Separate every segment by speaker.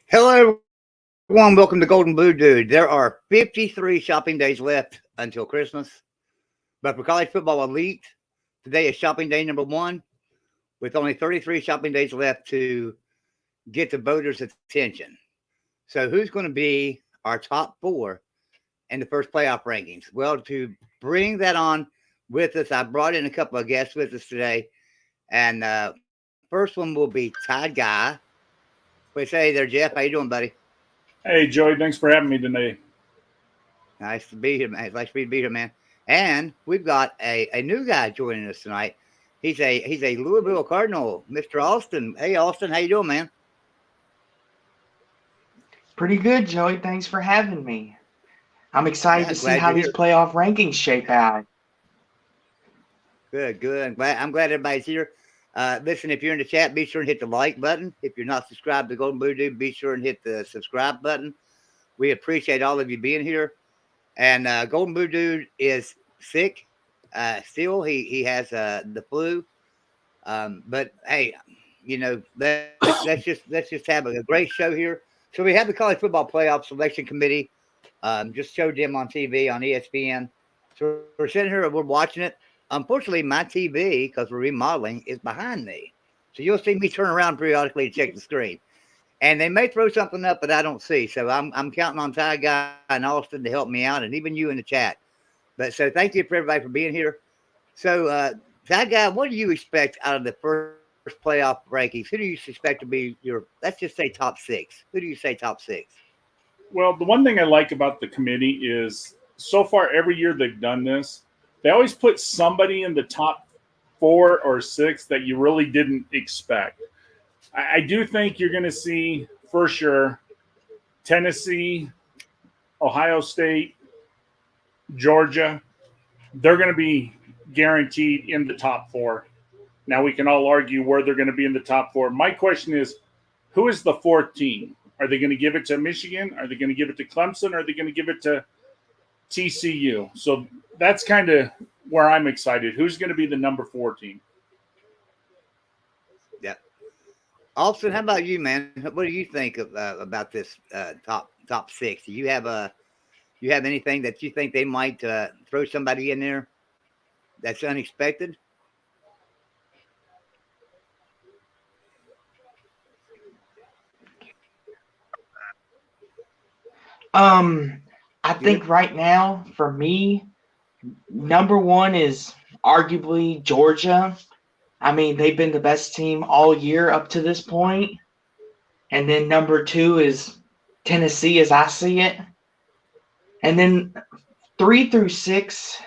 Speaker 1: Hello, everyone. Welcome to Golden Blue Dude. There are 53 shopping days left until Christmas. But for college football elite, today is shopping day number one, with only 33 shopping days left to get the voters' attention. So, who's going to be our top four in the first playoff rankings? Well, to bring that on with us, I brought in a couple of guests with us today. And first one will be Todd Guy. What say there, Jeff? How you doing, buddy?
Speaker 2: Hey, Joey, thanks for having me today.
Speaker 1: Nice to be here, man. It's nice for you to be here, man. And we've got a new guy joining us tonight. He's a Louisville Cardinal, Mr. Austin. Hey, Austin, how you doing, man?
Speaker 3: Pretty good, Joey. Thanks for having me. I'm excited to see
Speaker 1: glad
Speaker 3: how
Speaker 1: you're
Speaker 3: these
Speaker 1: here.
Speaker 3: playoff rankings shape out.
Speaker 1: Good. I'm glad everybody's here. Listen, if you're in the chat, be sure and hit the like button. If you're not subscribed to Golden Blue Dude, be sure and hit the subscribe button. We appreciate all of you being here. And Golden Blue Dude is sick. Still, he has the flu. But hey, let's just have a great show here. So we have the college football playoff selection committee. Just showed them on TV on ESPN. So we're sitting here, we're watching it. Unfortunately, my TV, because we're remodeling, is behind me. So you'll see me turn around periodically to check the screen. And they may throw something up that I don't see. So I'm counting on Ty Guy and Austin to help me out, and even you in the chat. But so thank you for everybody for being here. So Ty Guy, what do you expect out of the first playoff rankings? Who do you expect to be your, let's just say top six? Who do you say top six?
Speaker 2: Well, the one thing I like about the committee is so far every year they've done this, they always put somebody in the top 4 or 6 that you really didn't expect. I do think you're going to see, for sure, Tennessee, Ohio State, Georgia. They're going to be guaranteed in the top 4. Now, we can all argue where they're going to be in the top 4. My question is, who is the 4th team? Are they going to give it to Michigan? Are they going to give it to Clemson? Are they going to give it to TCU? So that's kind of where I'm excited. Who's going to be the number 4 team?
Speaker 1: Yeah. Austin, how about you, man? What do you think about this top 6? Do you have anything that you think they might throw somebody in there that's unexpected?
Speaker 3: I think right now, for me, number 1 is arguably Georgia. I mean, they've been the best team all year up to this point. And then number 2 is Tennessee, as I see it. And then 3 through 6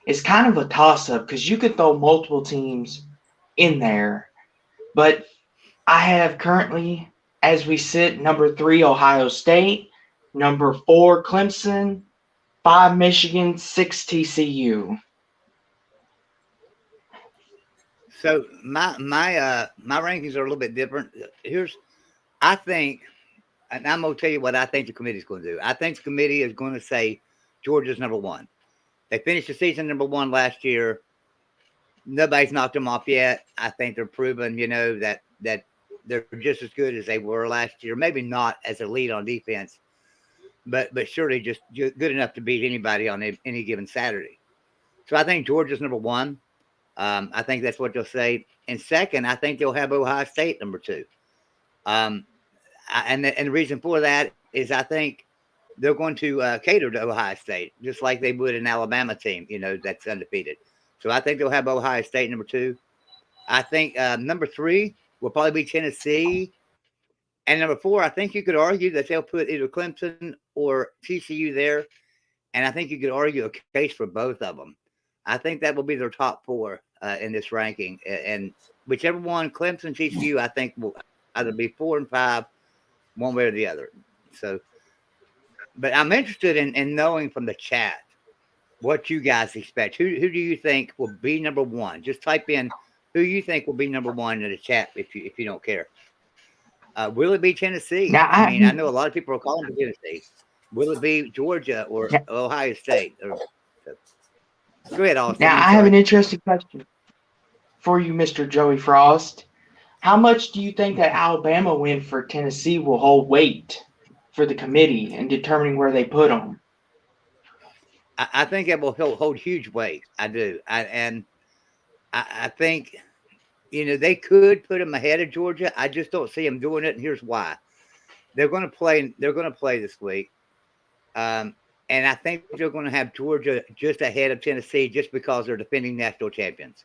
Speaker 3: is kind of a toss-up because you could throw multiple teams in there. But I have currently, as we sit, number 3, Ohio State. Number 4, Clemson. 5, Michigan. 6, TCU.
Speaker 1: So my rankings are a little bit different. I think, and I'm gonna tell you what I think the committee's going to do. I think the committee is going to say Georgia's number 1. They finished the season number 1 last year. Nobody's knocked them off yet. I think they're proven, that they're just as good as they were last year. Maybe not as a lead on defense, but surely just good enough to beat anybody on any given Saturday. So I think Georgia's number 1. I think that's what they'll say. And second, I think they'll have Ohio State number 2. And the reason for that is I think they're going to cater to Ohio State, just like they would an Alabama team, that's undefeated. So I think they'll have Ohio State number 2. I think number 3 will probably be Tennessee. And number 4, I think you could argue that they'll put either Clemson or TCU there. And I think you could argue a case for both of them. I think that will be their top 4 in this ranking. And whichever one, Clemson, TCU, I think will either be 4 and 5, one way or the other. So, but I'm interested in knowing from the chat what you guys expect. Who do you think will be number 1? Just type in who you think will be number 1 in the chat if you don't care. Will it be Tennessee?
Speaker 3: Now,
Speaker 1: I know a lot of people are calling for Tennessee. Will it be Georgia or Ohio State? Go ahead, Austin.
Speaker 3: Now, I have an interesting question for you, Mr. Joey Frost. How much do you think that Alabama win for Tennessee will hold for the committee in determining where they put them?
Speaker 1: I think it will hold huge weight. I do. I think, they could put them ahead of Georgia. I just don't see them doing it, and here's why. They're going to play. They're going to play this week, and I think they're going to have Georgia just ahead of Tennessee just because they're defending national champions.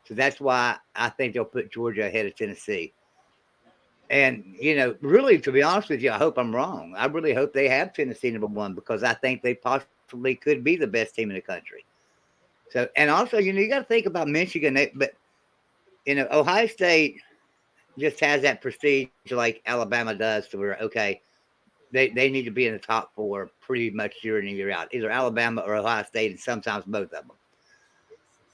Speaker 1: So that's why I think they'll put Georgia ahead of Tennessee. And, really, to be honest with you, I hope I'm wrong. I really hope they have Tennessee number one because I think they possibly could be the best team in the country. So, and also, you got to think about Michigan. But, Ohio State just has that prestige like Alabama does to where, okay, they need to be in the top four pretty much year in and year out, either Alabama or Ohio State, and sometimes both of them.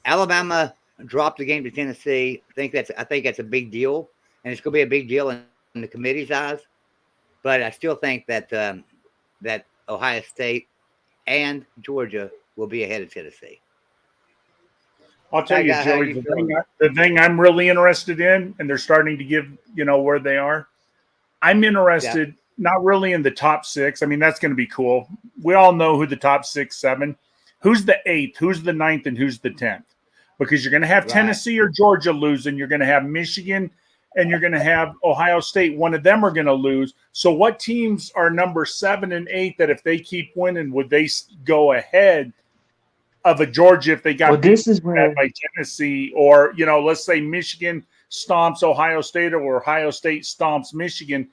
Speaker 1: Alabama dropped the game to Tennessee. I think that's a big deal, and it's going to be a big deal in the committee's eyes. But I still think that that Ohio State and Georgia will be ahead of Tennessee.
Speaker 2: I'll tell you, Joey, the thing I'm really interested in, and they're starting to give, where they are. I'm interested not really in the top six. I mean, that's going to be cool. We all know who the top 6, 7. Who's the 8th, who's the 9th, and who's the 10th? Because you're going to have Tennessee or Georgia losing. You're going to have Michigan and you're going to have Ohio State. One of them are going to lose. So what teams are number 7 and 8 that if they keep winning, would they go ahead of a Georgia if they got beat by Tennessee? Or, let's say Michigan stomps Ohio State or Ohio State stomps Michigan.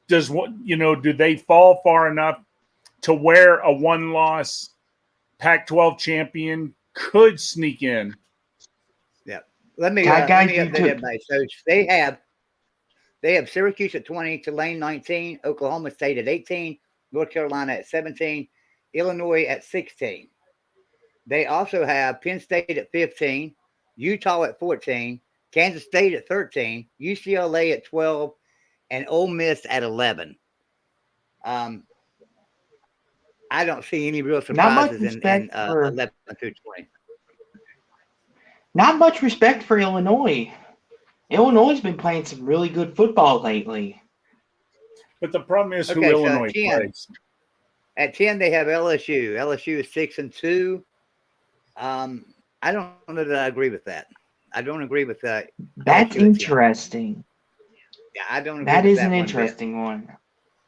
Speaker 2: Do they fall far enough to where a one-loss Pac-12 champion could sneak in?
Speaker 1: Yeah. Let me update everybody. So they have Syracuse at 20, Tulane 19, Oklahoma State at 18, North Carolina at 17, Illinois at 16. They also have Penn State at 15, Utah at 14, Kansas State at 13, UCLA at 12, and Ole Miss at 11. I don't see any real surprises in 11 through 20.
Speaker 3: Not much respect for Illinois. Illinois has been playing some really good football lately.
Speaker 2: But the problem is who Illinois plays.
Speaker 1: At 10, they have LSU. LSU is 6-2. I don't know that I agree with that. I don't agree with that.
Speaker 3: That's interesting.
Speaker 1: Yeah, I don't agree
Speaker 3: that
Speaker 1: with
Speaker 3: is
Speaker 1: that
Speaker 3: an interesting one.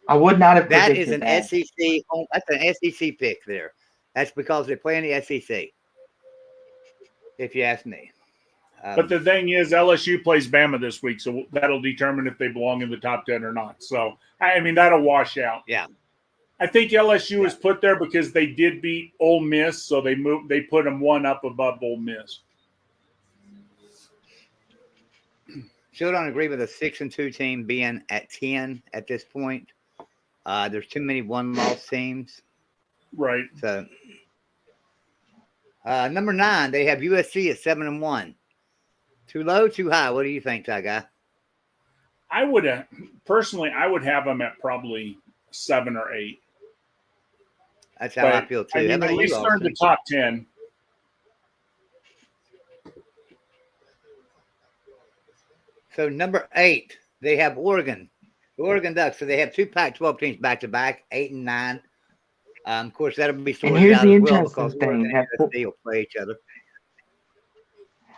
Speaker 3: I would not have predicted
Speaker 1: that. That is an SEC. That's an SEC pick there. That's because they play in the SEC. If you ask me.
Speaker 2: But the thing is, LSU plays Bama this week, so that'll determine if they belong in the top 10 or not. So, I mean, that'll wash out.
Speaker 1: Yeah.
Speaker 2: I think LSU is put there because they did beat Ole Miss, so they put them one up above Ole Miss.
Speaker 1: Still don't agree with a 6-2 team being at 10 at this point. There's too many one-loss teams.
Speaker 2: Right.
Speaker 1: So, number 9, they have USC at 7-1. Too low, too high? What do you think, Ty Guy?
Speaker 2: I would have them at probably 7 or 8.
Speaker 1: That's how I feel too.
Speaker 2: I mean, at least they're in the top 10.
Speaker 1: So number 8, they have Oregon. The Oregon Ducks. So they have 2 Pac-12 teams back to back, 8 and 9. Of course, that'll be sorted out as well because Oregon and USC will play each other.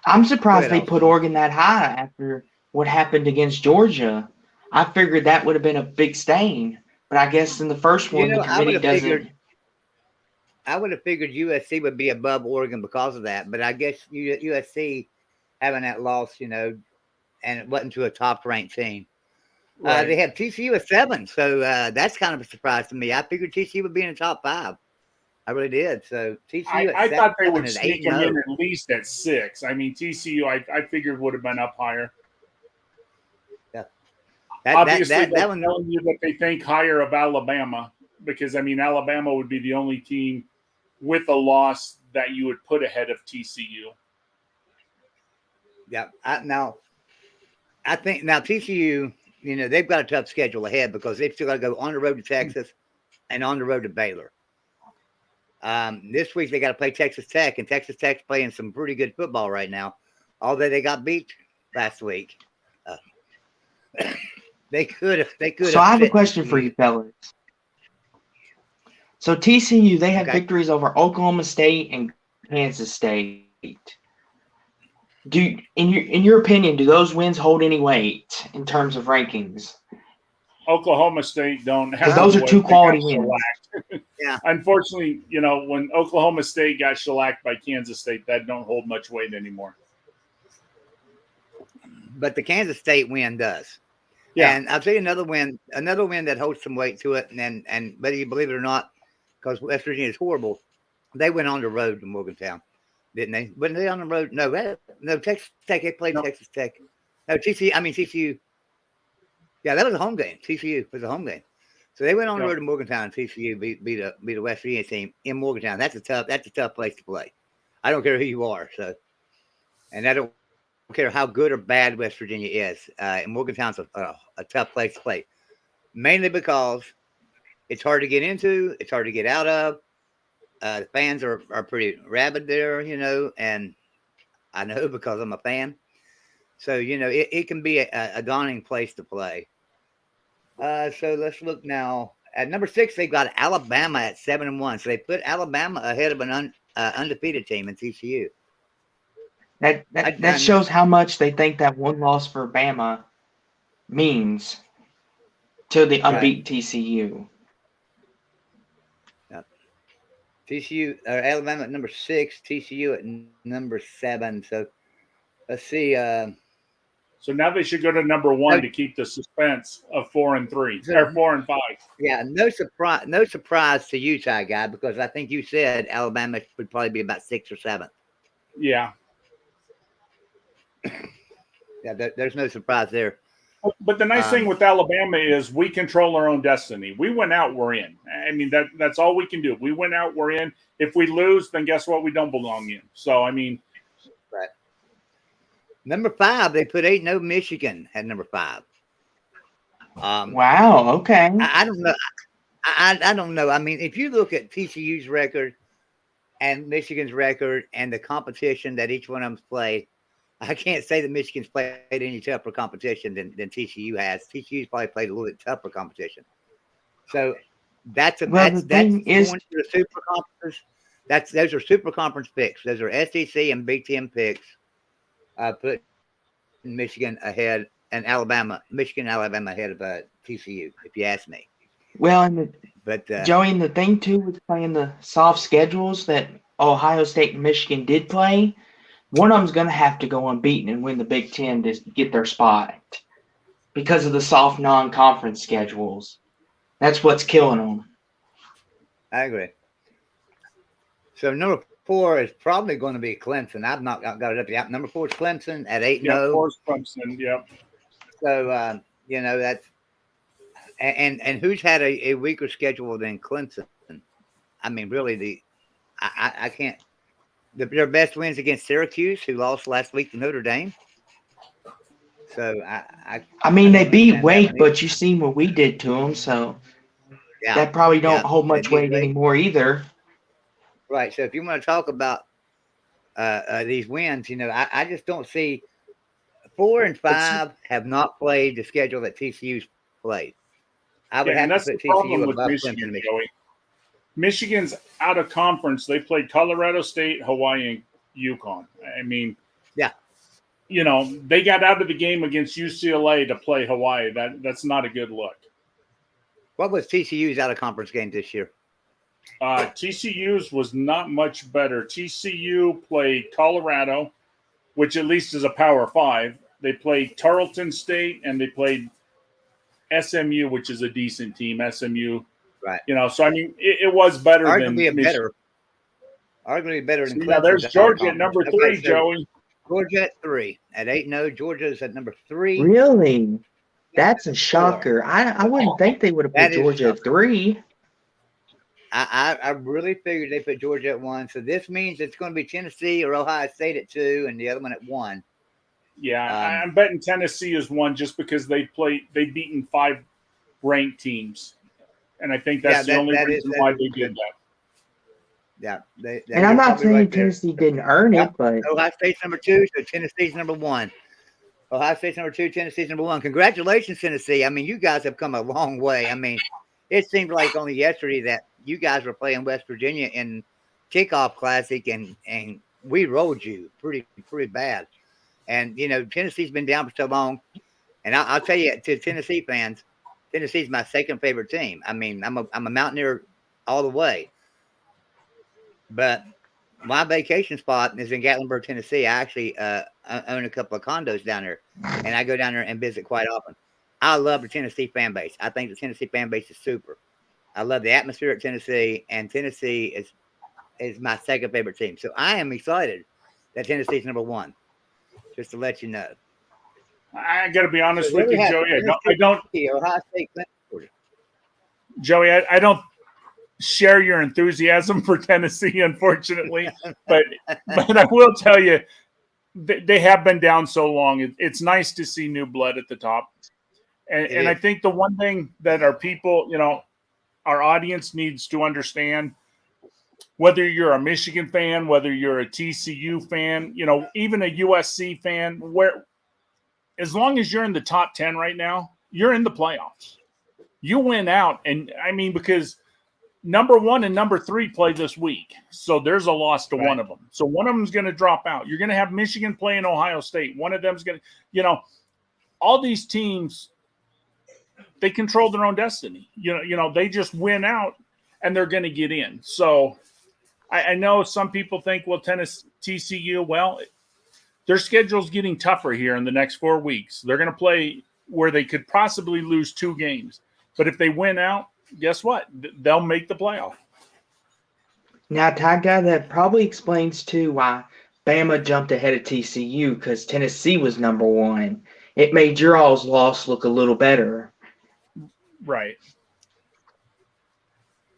Speaker 3: I'm surprised they put Oregon that high after what happened against Georgia. I figured that would have been a big stain, but I guess in the first one the committee doesn't.
Speaker 1: I would have figured USC would be above Oregon because of that, but I guess USC having that loss, and it wasn't to a top-ranked team. Right. They have TCU at 7, so that's kind of a surprise to me. I figured TCU would be in the top 5. I really did. So TCU
Speaker 2: I thought they would sneak them in at least at 6. I mean, TCU, I figured would have been up higher.
Speaker 1: Yeah.
Speaker 2: Obviously, they're telling you that they think higher of Alabama because, I mean, Alabama would be the only team with a loss that you would put ahead of TCU.
Speaker 1: Yeah. I think TCU, they've got a tough schedule ahead because they've still got to go on the road to Texas and on the road to Baylor. This week they got to play Texas Tech, and Texas Tech's playing some pretty good football right now, although they got beat last week. They could have.
Speaker 3: So I have a question for you, fellas. So TCU, they had victories over Oklahoma State and Kansas State. In your opinion, do those wins hold any weight in terms of rankings?
Speaker 2: Oklahoma State don't have.
Speaker 3: Because those are two quality wins.
Speaker 1: Yeah.
Speaker 2: Unfortunately, when Oklahoma State got shellacked by Kansas State, that don't hold much weight anymore.
Speaker 1: But the Kansas State win does. Yeah. And I'll tell you another win that holds some weight to it. And whether you believe it or not, because West Virginia is horrible, they went on the road to Morgantown, didn't they? Wasn't they on the road? No, Texas Tech. They played Texas Tech. No, TCU. Yeah, that was a home game. TCU was a home game. So they went on the road to Morgantown, and TCU beat a West Virginia team in Morgantown. That's a tough place to play. I don't care who you are. So, and I don't care how good or bad West Virginia is. Morgantown's a tough place to play, mainly because it's hard to get into, it's hard to get out of. The fans are pretty rabid there, and I know because I'm a fan. So it can be a daunting place to play. So let's look now at number 6. They've got Alabama at 7-1. So they put Alabama ahead of an undefeated team in TCU.
Speaker 3: That shows how much they think that one loss for Bama means to the unbeaten TCU.
Speaker 1: TCU or Alabama at number 6, TCU at number 7. So let's see.
Speaker 2: So now they should go to number 1 to keep the suspense of 4 and 3 or 4 and 5.
Speaker 1: Yeah, no surprise to you, Ty Guy, because I think you said Alabama would probably be about 6th or 7th.
Speaker 2: Yeah.
Speaker 1: Yeah, there's no surprise there.
Speaker 2: But the nice thing with Alabama is we control our own destiny. We went out, we're in. I mean, that's all we can do. We went out, we're in. If we lose, then guess what? We don't belong in. So, I mean.
Speaker 1: Right. Number 5, they put 8-0 Michigan at number 5.
Speaker 3: Wow, okay.
Speaker 1: I don't know. I don't know. I mean, if you look at TCU's record and Michigan's record and the competition that each one of them's played, I can't say that Michigan's played any tougher competition than TCU has. TCU's probably played a little bit tougher competition. So that's going to the super conference. Those are super conference picks. Those are SEC and Big Ten picks. Put Michigan ahead and Michigan and Alabama ahead of TCU, if you ask me.
Speaker 3: Well, Joey, and the thing too with playing the soft schedules that Ohio State and Michigan did play, one of them's going to have to go unbeaten and win the Big Ten to get their spot because of the soft non-conference schedules. That's what's killing them.
Speaker 1: I agree. So number 4 is probably going to be Clemson. I've not got it up yet. Number 4 is Clemson at 8-0.
Speaker 2: Yeah, 4 is Clemson. Yep.
Speaker 1: So that's and who's had a weaker schedule than Clemson? I mean, really, I can't. Their best wins against Syracuse, who lost last week to Notre Dame. So
Speaker 3: I mean, they beat Wake, but you seen what we did to them, so that probably don't hold much weight anymore either.
Speaker 1: Right. So if you want to talk about these wins, I just don't see 4 and 5 have not played the schedule that TCU's played. I would have to put TCU above Michigan.
Speaker 2: Michigan's out of conference. They played Colorado State, Hawaii, and UConn. I mean, they got out of the game against UCLA to play Hawaii. That's not a good look.
Speaker 1: What was TCU's out of conference game this year?
Speaker 2: TCU's was not much better. TCU played Colorado, which at least is a Power 5. They played Tarleton State, and they played SMU, which is a decent team. SMU. Right. So, I mean, it was better than Michigan.
Speaker 1: Arguably better than Clemson.
Speaker 2: Now, there's Georgia at number 3, Joey.
Speaker 1: Georgia at 3. At 8-0, Georgia's at number 3.
Speaker 3: Really? That's a shocker. I wouldn't think they would have put Georgia at 3.
Speaker 1: I really figured they put Georgia at 1. So this means it's going to be Tennessee or Ohio State at 2 and the other one at 1.
Speaker 2: Yeah, I'm betting Tennessee is 1 just because they've beaten 5 ranked teams. And I think that's the only reason why they did that.
Speaker 1: Yeah.
Speaker 3: And I'm not saying Tennessee didn't earn it, but
Speaker 1: Ohio State's number 2, so Tennessee's number 1. Ohio State's number 2, Tennessee's number 1. Congratulations, Tennessee. I mean, you guys have come a long way. I mean, it seemed like only yesterday that you guys were playing West Virginia in kickoff classic, and we rolled you pretty bad. And, you know, Tennessee's been down for so long. And I'll tell you, to Tennessee fans, Tennessee's my second favorite team. I mean, I'm a Mountaineer all the way. But my vacation spot is in Gatlinburg, Tennessee. I actually own a couple of condos down there, and I go down there and visit quite often. I love the Tennessee fan base. I think the Tennessee fan base is super. I love the atmosphere at Tennessee, and Tennessee is my second favorite team. So I am excited that Tennessee's number 1, just to let you know.
Speaker 2: I got to be honest with you, Joey. I don't.
Speaker 1: Ohio State,
Speaker 2: Joey, I don't share your enthusiasm for Tennessee, unfortunately. but I will tell you, they have been down so long. It's nice to see new blood at the top. And I think the one thing that our people, you know, our audience needs to understand, whether you're a Michigan fan, whether you're a TCU fan, you know, even a USC fan, as long as you're in the top 10 right now, you're in the playoffs. You win out. And I mean, because number 1 and number 3 play this week. So there's a loss to one of them. So one of them's going to drop out. You're going to have Michigan playing Ohio State. One of them's going to, you know, all these teams, they control their own destiny. You know, they just win out and they're going to get in. So I know some people think, well, TCU, well, their schedule's getting tougher here in the next 4 weeks. They're going to play where they could possibly lose 2 games. But if they win out, guess what? They'll make the playoff.
Speaker 3: Now, Ty Guy, that probably explains, too, why Bama jumped ahead of TCU, because Tennessee was number 1. It made your all's loss look a little better.
Speaker 2: Right.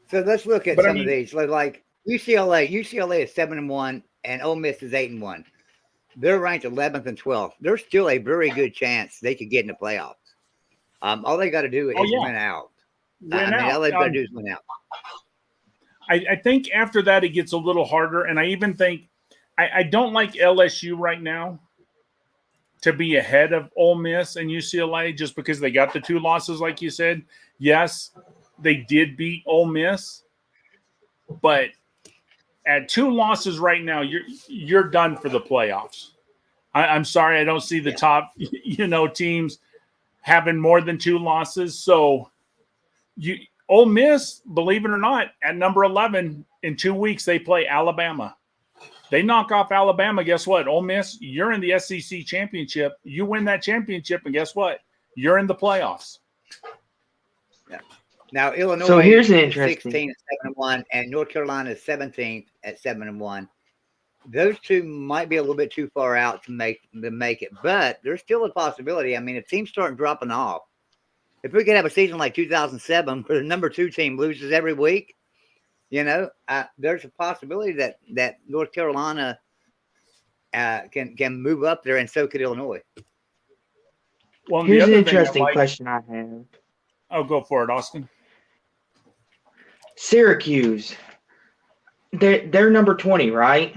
Speaker 1: So let's look at some of these. Like UCLA is 7-1, and Ole Miss is 8-1. They're ranked 11th and 12th. There's still a very good chance they could get in the playoffs. All they got to do is win out. All they got to do is win out.
Speaker 2: I think after that it gets a little harder, and I even think I don't like LSU right now to be ahead of Ole Miss and UCLA just because they got the 2 losses, like you said. Yes, they did beat Ole Miss, but at 2 losses right now, you're done for the playoffs. I'm sorry, I don't see the top, teams having more than 2 losses. So Ole Miss, believe it or not, at number 11 in 2 weeks, they play Alabama. They knock off Alabama. Guess what? Ole Miss, you're in the SEC championship. You win that championship, and guess what? You're in the playoffs.
Speaker 1: Yeah. Now Illinois.
Speaker 3: So here's an
Speaker 1: is
Speaker 3: interesting
Speaker 1: 16 at 7-1, and North Carolina is 17th at 7-1. Those 2 might be a little bit too far out to make it, but there's still a possibility. I mean, if teams start dropping off, if we could have a season like 2007 where the number 2 team loses every week, there's a possibility that North Carolina can move up there, and so could Illinois.
Speaker 2: Well,
Speaker 3: here's an interesting question I have.
Speaker 2: Oh, go for it, Austin.
Speaker 3: Syracuse, they're number 20, right?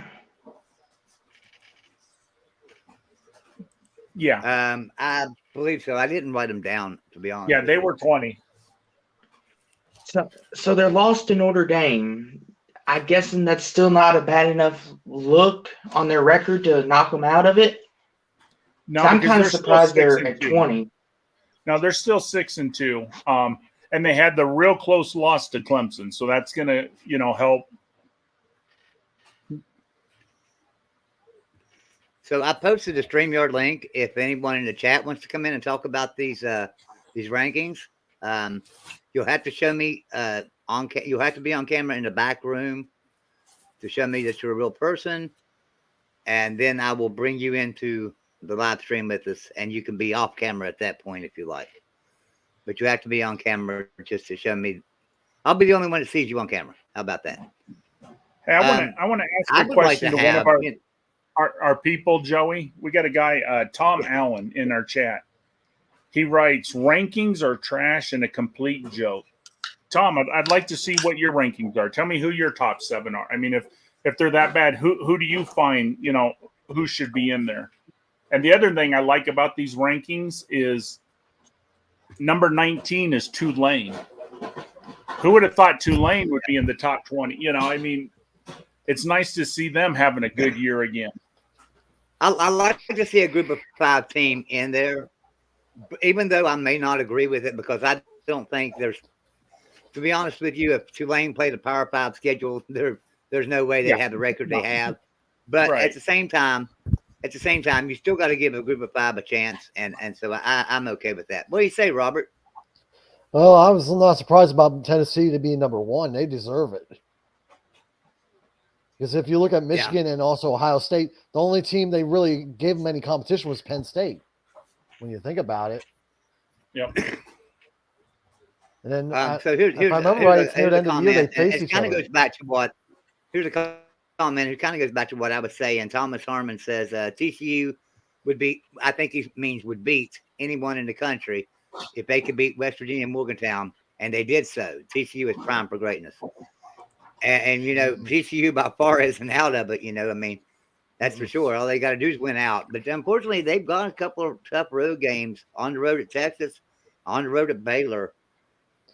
Speaker 2: Yeah.
Speaker 1: I believe so. I didn't write them down, to be honest.
Speaker 2: Yeah, they were 20.
Speaker 3: So they're lost to Notre Dame. I'm guessing that's still not a bad enough look on their record to knock them out of it.
Speaker 2: No,
Speaker 3: I'm kind of surprised they're at 20.
Speaker 2: No, they're still 6-2. And they had the real close loss to Clemson, so that's going to, help.
Speaker 1: So I posted a StreamYard link. If anyone in the chat wants to come in and talk about these rankings, you'll have to show me you'll have to be on camera in the back room to show me that you're a real person, and then I will bring you into the live stream with us, and you can be off camera at that point if you like. But you have to be on camera just to show me. I'll be the only one that sees you on camera. How about that?
Speaker 2: Hey, I want to ask a question to one of our people, Joey. We got a guy, Tom Allen, in our chat. He writes, rankings are trash and a complete joke. Tom, I'd like to see what your rankings are. Tell me who your top 7 are. I mean, if they're that bad, who do you find, who should be in there? And the other thing I like about these rankings is number 19 is Tulane. Who would have thought Tulane would be in the top 20? I mean, it's nice to see them having a good year again.
Speaker 1: I like to see a group of 5 team in there, even though I may not agree with it, because I don't think to be honest with you, if Tulane played a Power 5 schedule, there's no way they have the record they have. But at the same time, you still got to give a group of 5 a chance, and so I'm okay with that. What do you say, Robert?
Speaker 4: Oh, I was not surprised about Tennessee to be number 1. They deserve it. Because if you look at Michigan and also Ohio State, the only team they really gave them any competition was Penn State, when you think about it.
Speaker 2: Yep.
Speaker 4: And then,
Speaker 1: so here's
Speaker 4: if I remember right, it's near the end of the year, they face each other.
Speaker 1: It goes back to what – here's a comment. It kind of goes back to what I was saying. Thomas Harmon says TCU would beat – I think he means would beat anyone in the country if they could beat West Virginia and Morgantown, and they did so. TCU is primed for greatness. And TCU by far isn't out of it, I mean, that's for sure. All they got to do is win out. But unfortunately, they've got a couple of tough road games on the road at Texas, on the road at Baylor.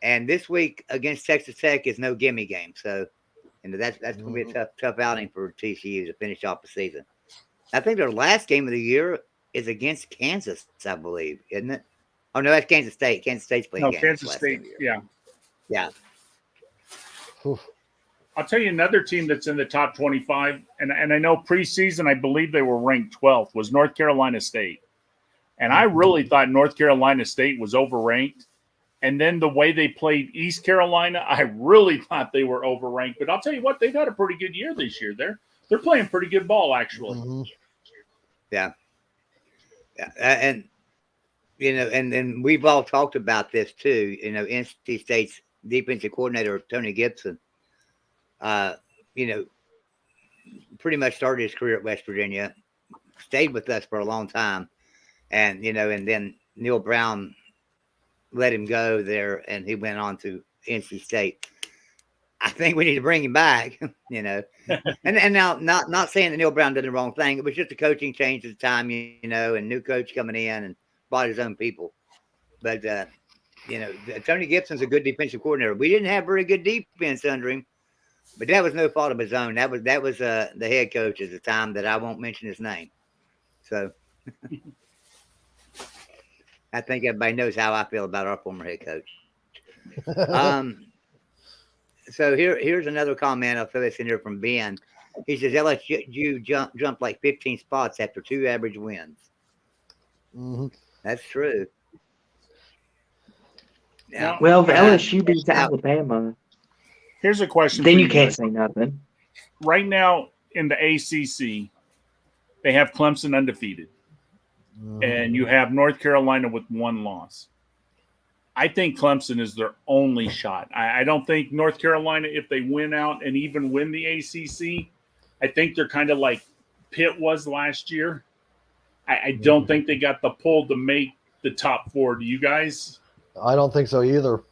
Speaker 1: And this week against Texas Tech is no gimme game. So, that's going to be a tough outing for TCU to finish off the season. I think their last game of the year is against Kansas, I believe, isn't it? Oh, no, that's Kansas State. Kansas State's playing
Speaker 2: Kansas State,
Speaker 1: yeah.
Speaker 4: Oof.
Speaker 2: I'll tell you another team that's in the top 25, and I know preseason, I believe they were ranked 12th, was North Carolina State. And I really thought North Carolina State was overranked. And then the way they played East Carolina, I really thought they were overranked. But I'll tell you what, they've had a pretty good year this year. They're playing pretty good ball, actually.
Speaker 4: Mm-hmm.
Speaker 1: Yeah. And and we've all talked about this too. NC State's defensive coordinator, Tony Gibson, pretty much started his career at West Virginia, stayed with us for a long time. And, and then Neil Brown let him go there and he went on to NC State. I think we need to bring him back, and now not saying that Neil Brown did the wrong thing. It was just a coaching change at the time, and new coach coming in and brought his own people. But, Tony Gibson's a good defensive coordinator. We didn't have very good defense under him, but that was no fault of his own. That was the head coach at the time that I won't mention his name. So I think everybody knows how I feel about our former head coach. So here's another comment. I'll throw this in here from Ben. He says LSU jumped like 15 spots after 2 average wins.
Speaker 4: Mm-hmm.
Speaker 1: That's true.
Speaker 3: Now, well, if LSU beats Alabama,
Speaker 2: here's a question.
Speaker 3: Then you can't say nothing.
Speaker 2: Right now in the ACC, they have Clemson undefeated, and you have North Carolina with 1 loss. I think Clemson is their only shot. I don't think North Carolina, if they win out and even win the ACC, I think they're kind of like Pitt was last year. I don't think they got the pull to make the top 4. Do you guys?
Speaker 4: I don't think so either.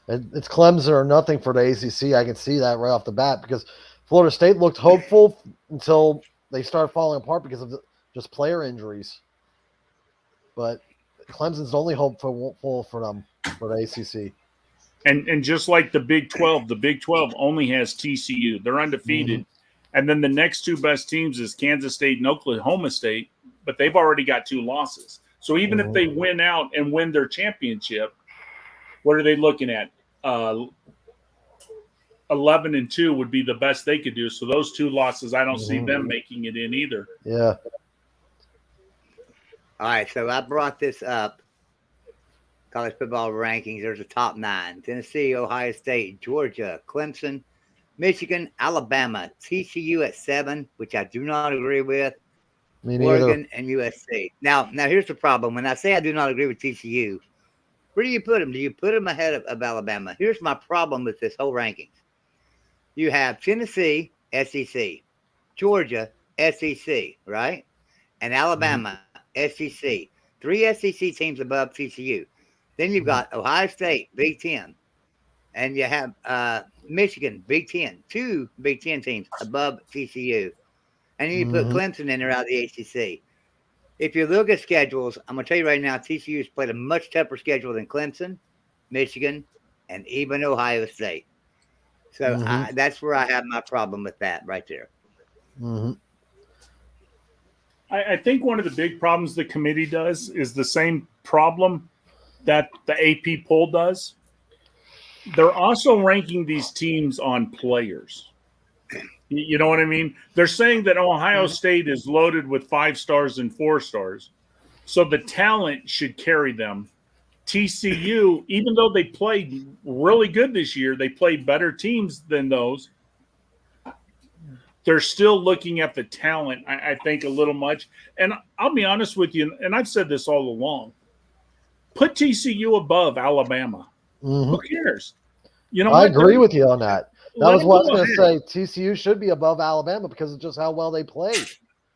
Speaker 4: It's Clemson or nothing for the ACC. I can see that right off the bat because Florida State looked hopeful until they started falling apart because of just player injuries. But Clemson's the only hopeful for them for the ACC.
Speaker 2: And just like the Big 12 only has TCU. They're undefeated. And then the next 2 best teams is Kansas State and Oklahoma State, but they've already got 2 losses. So even if they win out and win their championship, what are they looking at? 11-2 would be the best they could do. So those 2 losses, I don't see them making it in either.
Speaker 4: Yeah.
Speaker 1: All right, so I brought this up. College football rankings. There's a top 9. Tennessee, Ohio State, Georgia, Clemson, Michigan, Alabama, TCU at 7, which I do not agree with. Oregon and USC. Now here's the problem. When I say I do not agree with TCU, where do you put them? Do you put them ahead of Alabama? Here's my problem with this whole rankings. You have Tennessee, SEC, Georgia, SEC, right? And Alabama, SEC. 3 SEC teams above TCU. Then you've got Ohio State, Big Ten. And you have Michigan, Big Ten. 2 Big Ten teams above TCU. And you put Clemson in there out of the ACC. if you look at schedules, I'm going to tell you right now, TCU has played a much tougher schedule than Clemson, Michigan, and even Ohio State. So that's where I have my problem with that right there.
Speaker 4: Mm-hmm.
Speaker 2: I think one of the big problems the committee does is the same problem that the AP poll does. They're also ranking these teams on players. You know what I mean? They're saying that Ohio State is loaded with 5 stars and 4 stars. So the talent should carry them. TCU, even though they played really good this year, they played better teams than those. They're still looking at the talent, I think, a little much. And I'll be honest with you, and I've said this all along. Put TCU above Alabama.
Speaker 4: Mm-hmm.
Speaker 2: Who cares? You know,
Speaker 4: I agree with you on that. That was what I was going to say. TCU should be above Alabama because of just how well they played.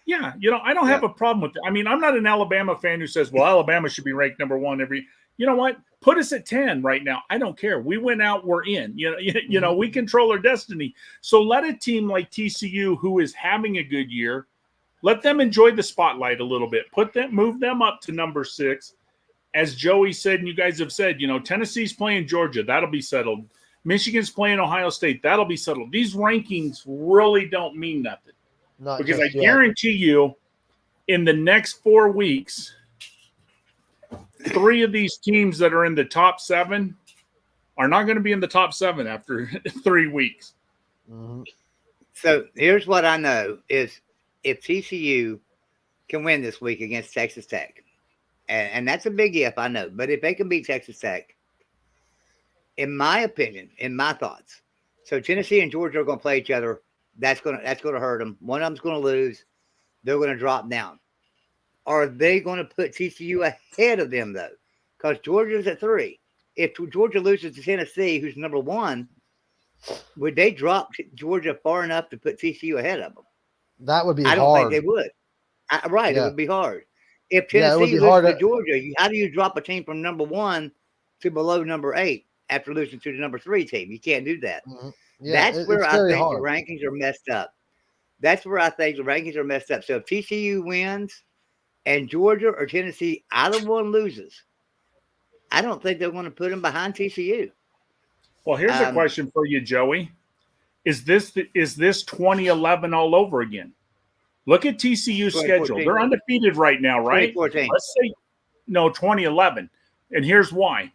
Speaker 2: Yeah, you know, I don't have a problem with it. I mean, I'm not an Alabama fan who says, well, Alabama should be ranked number 1 every. You know what? Put us at 10 right now. I don't care. We went out, we're in. You know, we control our destiny. So let a team like TCU, who is having a good year, let them enjoy the spotlight a little bit. Move them up to number 6. As Joey said, and you guys have said, you know, Tennessee's playing Georgia. That'll be settled. Michigan's playing Ohio State. That'll be settled. These rankings really don't mean nothing. Because I guarantee you, in the next 4 weeks, 3 of these teams that are in the top 7 are not going to be in the top 7 after 3 weeks.
Speaker 4: Mm-hmm.
Speaker 1: So here's what I know is if TCU can win this week against Texas Tech, and that's a big if, I know, but if they can beat Texas Tech, in my opinion, in my thoughts, so Tennessee and Georgia are going to play each other. That's going to hurt them. One of them's going to lose. They're going to drop down. Are they going to put TCU ahead of them, though? Because Georgia's at 3. If Georgia loses to Tennessee, who's number 1, would they drop Georgia far enough to put TCU ahead of them?
Speaker 4: That would be
Speaker 1: hard. I don't
Speaker 4: hard.
Speaker 1: think they would. Right,
Speaker 4: yeah.
Speaker 1: It would be hard. If Tennessee loses to Georgia, how do you drop a team from number 1 to below number 8 after losing to the number 3 team? You can't do that.
Speaker 4: Mm-hmm. Yeah,
Speaker 1: that's where I think the rankings are messed up. That's where I think the rankings are messed up. So if TCU wins and Georgia or Tennessee, either one loses, I don't think they're going to put them behind TCU.
Speaker 2: Well, here's a question for you, Joey. Is this 2011 all over again? Look at TCU's schedule. They're undefeated right now, right?
Speaker 1: 2014.
Speaker 2: Let's say, no, 2011. And here's why.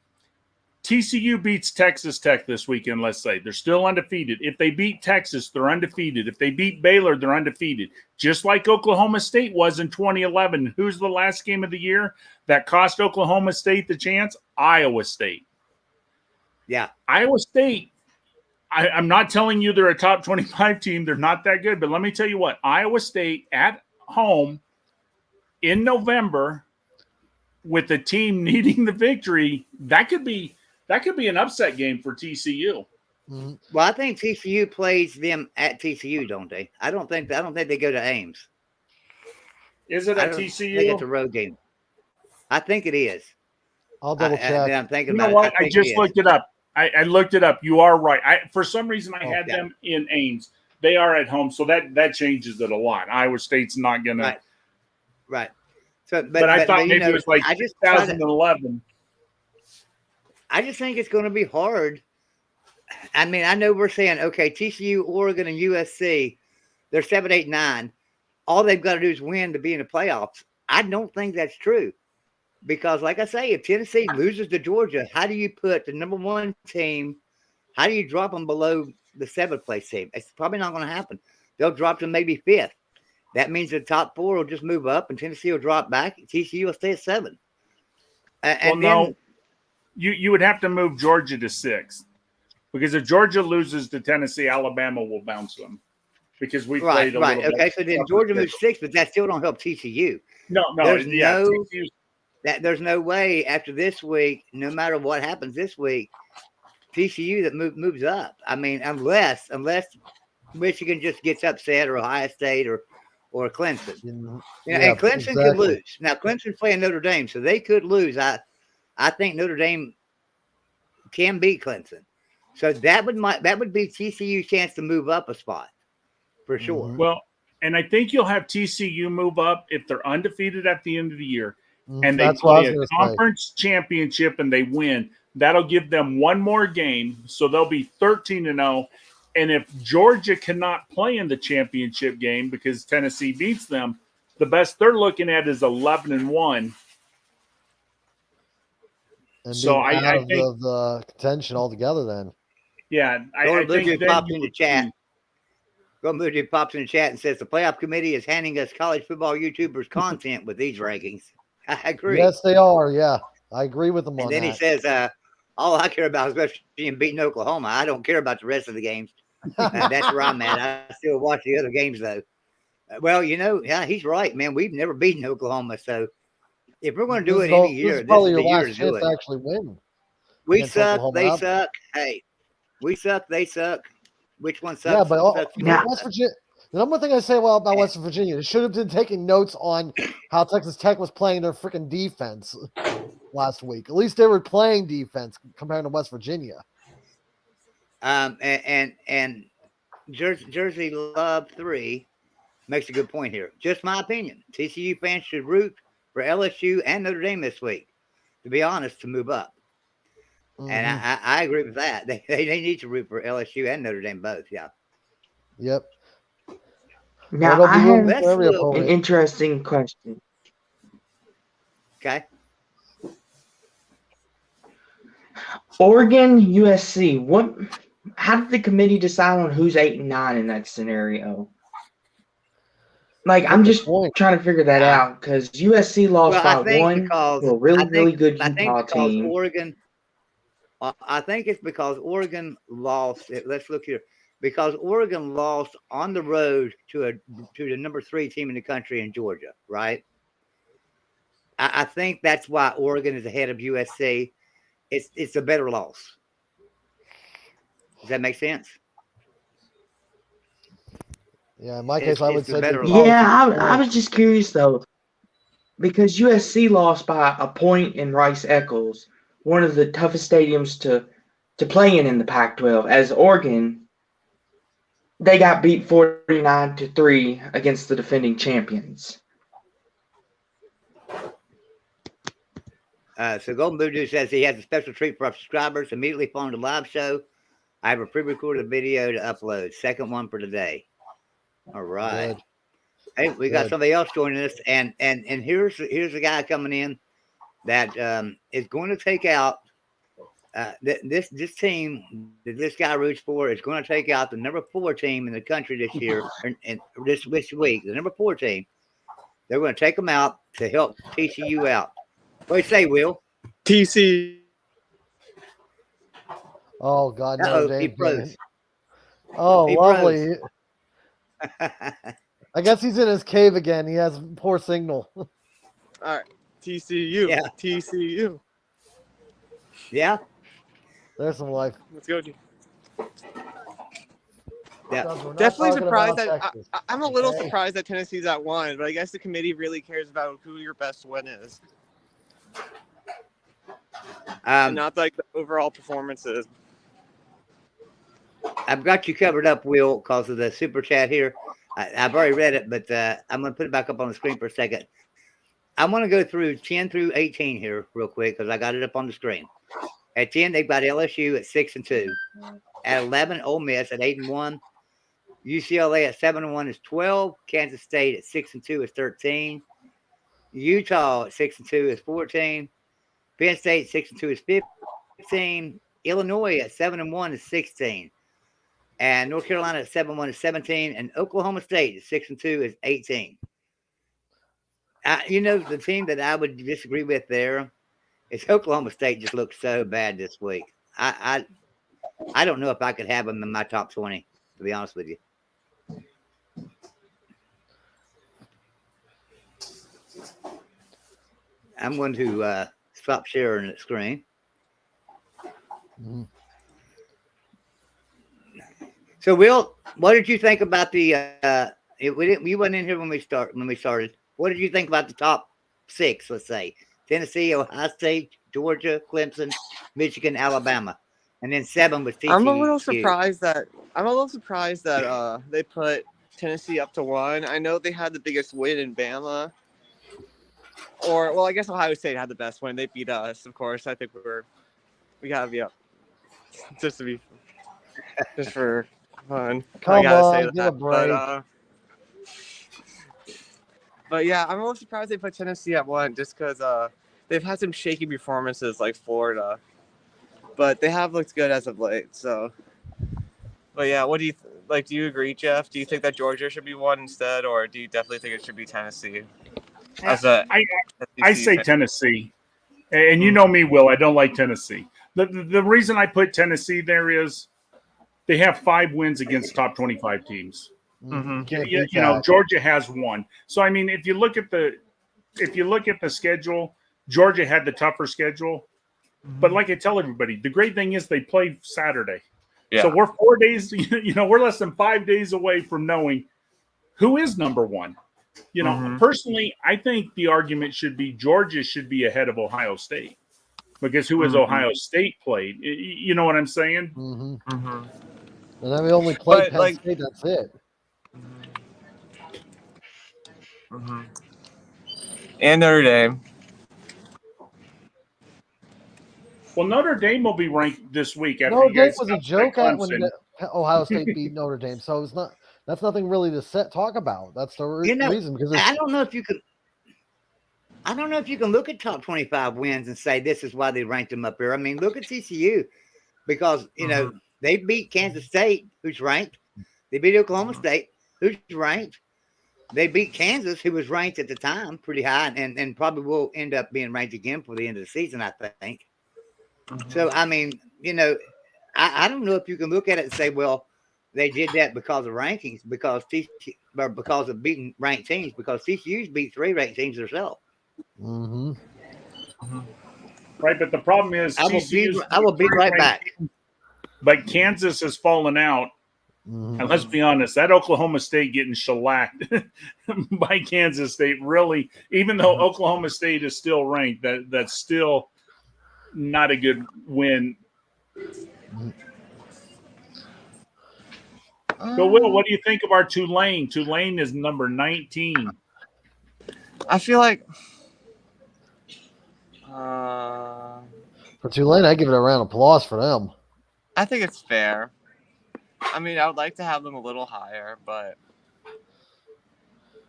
Speaker 2: TCU beats Texas Tech this weekend, let's say. They're still undefeated. If they beat Texas, they're undefeated. If they beat Baylor, they're undefeated. Just like Oklahoma State was in 2011. Who's the last game of the year that cost Oklahoma State the chance? Iowa State.
Speaker 1: Yeah.
Speaker 2: Iowa State, I'm not telling you they're a top 25 team. They're not that good. But let me tell you what. Iowa State at home in November with the team needing the victory, that could be an upset game for TCU.
Speaker 4: Mm-hmm.
Speaker 1: Well, I think TCU plays them at TCU, don't they? I don't think they go to Ames.
Speaker 2: Is it at TCU?
Speaker 1: I think it's a road game. I think it is.
Speaker 4: I'll double check.
Speaker 1: I'm thinking
Speaker 2: you know what? I just looked it up. I looked it up. You are right. For some reason, I had them in Ames. They are at home, so that changes it a lot. Iowa State's not going to.
Speaker 1: Right. So,
Speaker 2: but I thought maybe it was like 2011.
Speaker 1: I just think it's going to be hard. I mean, I know we're saying, okay, TCU, Oregon, and USC, they're 7, 8, 9. All they've got to do is win to be in the playoffs. I don't think that's true. Because, like I say, if Tennessee loses to Georgia, how do you put the number 1 team, how do you drop them below the 7th place team? It's probably not going to happen. They'll drop to maybe 5th. That means the top 4 will just move up, and Tennessee will drop back. TCU will stay at 7.
Speaker 2: You would have to move Georgia to 6th. Because if Georgia loses to Tennessee, Alabama will bounce them. Because we played a little bit.
Speaker 1: Okay, so then Georgia moves 6th, but that still don't help TCU.
Speaker 2: No.
Speaker 1: There's no way after this week, no matter what happens this week, TCU that moves up. I mean, unless Michigan just gets upset, or Ohio State, or Clemson. And Clemson could lose. Now Clemson's playing Notre Dame, so they could lose. I think Notre Dame can beat Clemson, so that would be TCU's chance to move up a spot for sure.
Speaker 2: Well, And I think you'll have TCU move up if they're undefeated at the end of the year and they
Speaker 4: That's what I
Speaker 2: play
Speaker 4: was
Speaker 2: a
Speaker 4: gonna say.
Speaker 2: conference championship and they win. That'll give them one more game, so they'll be 13-0. And if Georgia cannot play in the championship game because Tennessee beats them, the best they're looking at is 11-1.
Speaker 4: And
Speaker 2: So
Speaker 4: being out
Speaker 2: I
Speaker 4: of
Speaker 2: think,
Speaker 4: the contention altogether. Then
Speaker 2: yeah, I
Speaker 1: Gordon
Speaker 2: think
Speaker 1: Bluetooth
Speaker 2: then
Speaker 1: pops
Speaker 2: you
Speaker 1: in the
Speaker 2: would
Speaker 1: chat.
Speaker 2: see-
Speaker 1: Gordon Bluetooth pops in the chat and says the playoff committee is handing us college football YouTubers content with these rankings. I agree.
Speaker 4: yes, they are. Yeah, I agree with them
Speaker 1: And
Speaker 4: on
Speaker 1: then he
Speaker 4: that.
Speaker 1: says, all I care about is West Virginia beating Oklahoma. I don't care about the rest of the games. That's where I'm at. I still watch the other games, though. Well, yeah, he's right, man. We've never beaten Oklahoma. So if we're going to do it any year,
Speaker 4: This is probably
Speaker 1: this is
Speaker 4: your
Speaker 1: the year
Speaker 4: last
Speaker 1: to do
Speaker 4: chance
Speaker 1: it.
Speaker 4: to actually win.
Speaker 1: We
Speaker 4: against
Speaker 1: suck.
Speaker 4: Oklahoma.
Speaker 1: They suck. Hey, we suck. They suck. Which one sucks?
Speaker 4: Yeah, but
Speaker 1: Sucks
Speaker 3: Now-
Speaker 4: West Virginia. The number one thing I say about West Virginia, they should have been taking notes on how Texas Tech was playing their freaking defense last week. At least they were playing defense compared to West Virginia.
Speaker 1: And Jersey Love 3 makes a good point here. Just my opinion. TCU fans should root for LSU and Notre Dame this week, to be honest, to move up.
Speaker 4: Mhm.
Speaker 1: And I agree with that. They need to root for LSU and Notre Dame both. Yeah.
Speaker 4: Yep.
Speaker 3: Now
Speaker 4: It'll
Speaker 3: I
Speaker 4: be
Speaker 3: have
Speaker 1: Let's
Speaker 4: every
Speaker 1: look.
Speaker 3: an
Speaker 4: opponent.
Speaker 3: interesting question.
Speaker 1: Okay.
Speaker 3: Oregon, USC. How did the committee decide on who's 8 and 9 in that scenario? Like, I'm
Speaker 4: Good
Speaker 3: just
Speaker 4: point.
Speaker 3: trying to figure that out because USC lost
Speaker 1: Well,
Speaker 3: by
Speaker 1: I think
Speaker 3: 1
Speaker 1: because
Speaker 3: to a really, really good
Speaker 1: I think
Speaker 3: Utah
Speaker 1: because
Speaker 3: team.
Speaker 1: Oregon. I think it's because Oregon lost. Let's look here. Because Oregon lost on the road to the number 3 team in the country in Georgia, right? I think that's why Oregon is ahead of USC. It's a better loss. Does that make sense?
Speaker 4: Yeah, in my case, I would
Speaker 1: it's a
Speaker 4: say
Speaker 1: better
Speaker 4: they're
Speaker 1: loss.
Speaker 3: Yeah,
Speaker 4: probably
Speaker 3: I was just curious though, because USC lost by a point in Rice Eccles, one of the toughest stadiums to play in the Pac-12. As Oregon, they got beat 49-3 against the defending champions.
Speaker 1: So Golden Voodoo says he has a special treat for our subscribers. Immediately following the live show, I have a pre-recorded video to upload. Second one for today. All right.
Speaker 4: Good.
Speaker 1: Hey, we got
Speaker 4: Good.
Speaker 1: somebody else joining us, and here's a guy coming in that is going to take out this team that this guy roots for is going to take out the number 4 team in the country this year and this week. The number 4 team, they're going to take them out to help TCU out. What do you say, Will?
Speaker 5: TC.
Speaker 4: Oh God, no,
Speaker 1: Uh-oh,
Speaker 4: Dave.
Speaker 1: he froze.
Speaker 4: Oh,
Speaker 1: He
Speaker 4: lovely. I guess he's in his cave again. He has poor signal.
Speaker 5: All right. TCU.
Speaker 1: Yeah.
Speaker 5: TCU.
Speaker 1: Yeah,
Speaker 4: There's some life.
Speaker 5: Let's go. Dude.
Speaker 1: yeah.
Speaker 4: Because we're not
Speaker 5: Definitely
Speaker 4: talking
Speaker 5: surprised
Speaker 4: about
Speaker 5: that
Speaker 4: Texas.
Speaker 5: I'm a little
Speaker 4: Okay.
Speaker 5: surprised that Tennessee's at 1, but I guess the committee really cares about who your best win is, and not like the overall performances.
Speaker 1: I've got you covered up, Will, because of the super chat here. I've already read it, but I'm going to put it back up on the screen for a second. I'm going to go through 10 through 18 here real quick because I got it up on the screen. At 10, they've got LSU at 6-2. At 11, Ole Miss at 8-1. UCLA at 7-1 is 12. Kansas State at 6-2 is 13. Utah at 6-2 is 14. Penn State 6-2 is 15. Illinois at 7-1 is 16. And North Carolina at 7-1 is 17. And Oklahoma State at 6-2 is 18. The team that I would disagree with there is Oklahoma State just looks so bad this week. I don't know if I could have them in my top 20, to be honest with you. I'm going to stop sharing the screen.
Speaker 4: Mhm.
Speaker 1: So, Will, what did you think about the? You weren't in here when we started. What did you think about the top 6? Let's say Tennessee, Ohio State, Georgia, Clemson, Michigan, Alabama, and then 7 was TCU.
Speaker 5: I'm a little surprised that they put Tennessee up to 1. I know they had the biggest win in Bama. Or, well, I guess Ohio State had the best win. They beat us, of course. I think we gotta be up just for fun. I
Speaker 4: Come
Speaker 5: gotta
Speaker 4: on,
Speaker 5: say
Speaker 4: give a
Speaker 5: that.
Speaker 4: break.
Speaker 5: But yeah, I'm a little surprised they put Tennessee at 1 just because they've had some shaky performances like Florida, but they have looked good as of late. So, but yeah, what do you like? Do you agree, Jeff? Do you think that Georgia should be 1 instead, or do you definitely think it should be Tennessee? As a
Speaker 2: I say Tennessee. And you know me, Will. I don't like Tennessee. The reason I put Tennessee there is they have 5 wins against top 25 teams.
Speaker 5: Mhm.
Speaker 4: Can't beat
Speaker 2: You know,
Speaker 4: that.
Speaker 2: Georgia has 1. So I mean, if you look at the schedule, Georgia had the tougher schedule. But like I tell everybody, the great thing is they play Saturday.
Speaker 5: Yeah.
Speaker 2: So we're 4 days. We're less than 5 days away from knowing who is number 1. Personally, I think the argument should be Georgia should be ahead of Ohio State because who has Ohio State played? You know what I'm saying?
Speaker 4: Mm-hmm.
Speaker 5: Mhm.
Speaker 4: And then we only played
Speaker 5: But,
Speaker 4: Penn
Speaker 5: like-
Speaker 4: State. That's it.
Speaker 5: Mhm. And Notre Dame.
Speaker 2: Well, Notre Dame will be ranked this week. After
Speaker 4: Notre
Speaker 2: you
Speaker 4: Dame
Speaker 2: guys
Speaker 4: was a
Speaker 2: got
Speaker 4: joke
Speaker 2: by
Speaker 4: at when
Speaker 2: Clemson.
Speaker 4: Ohio State beat Notre Dame. So it's not. That's nothing really to talk about. That's the reason because
Speaker 1: I don't know if you can. I don't know if you can look at top 25 wins and say this is why they ranked them up here. I mean, look at TCU because they beat Kansas State, who's ranked. They beat Oklahoma State, who's ranked. They beat Kansas, who was ranked at the time pretty high, and probably will end up being ranked again for the end of the season, I think. So I mean, I don't know if you can look at it and say, well, they did that because of rankings, because of beating ranked teams, because TCU's beat 3 ranked teams themselves.
Speaker 4: Mm-hmm.
Speaker 2: Right, but the problem is
Speaker 1: I will be right back.
Speaker 2: But Kansas has fallen out.
Speaker 4: Mm-hmm.
Speaker 2: And let's be honest, that Oklahoma State getting shellacked by Kansas State really, even though Oklahoma State is still ranked, that's still not a good win. So, Will, what do you think of our Tulane? Tulane is number 19.
Speaker 5: I feel like
Speaker 4: For Tulane, I give it a round of applause for them.
Speaker 5: I think it's fair. I mean, I would like to have them a little higher, but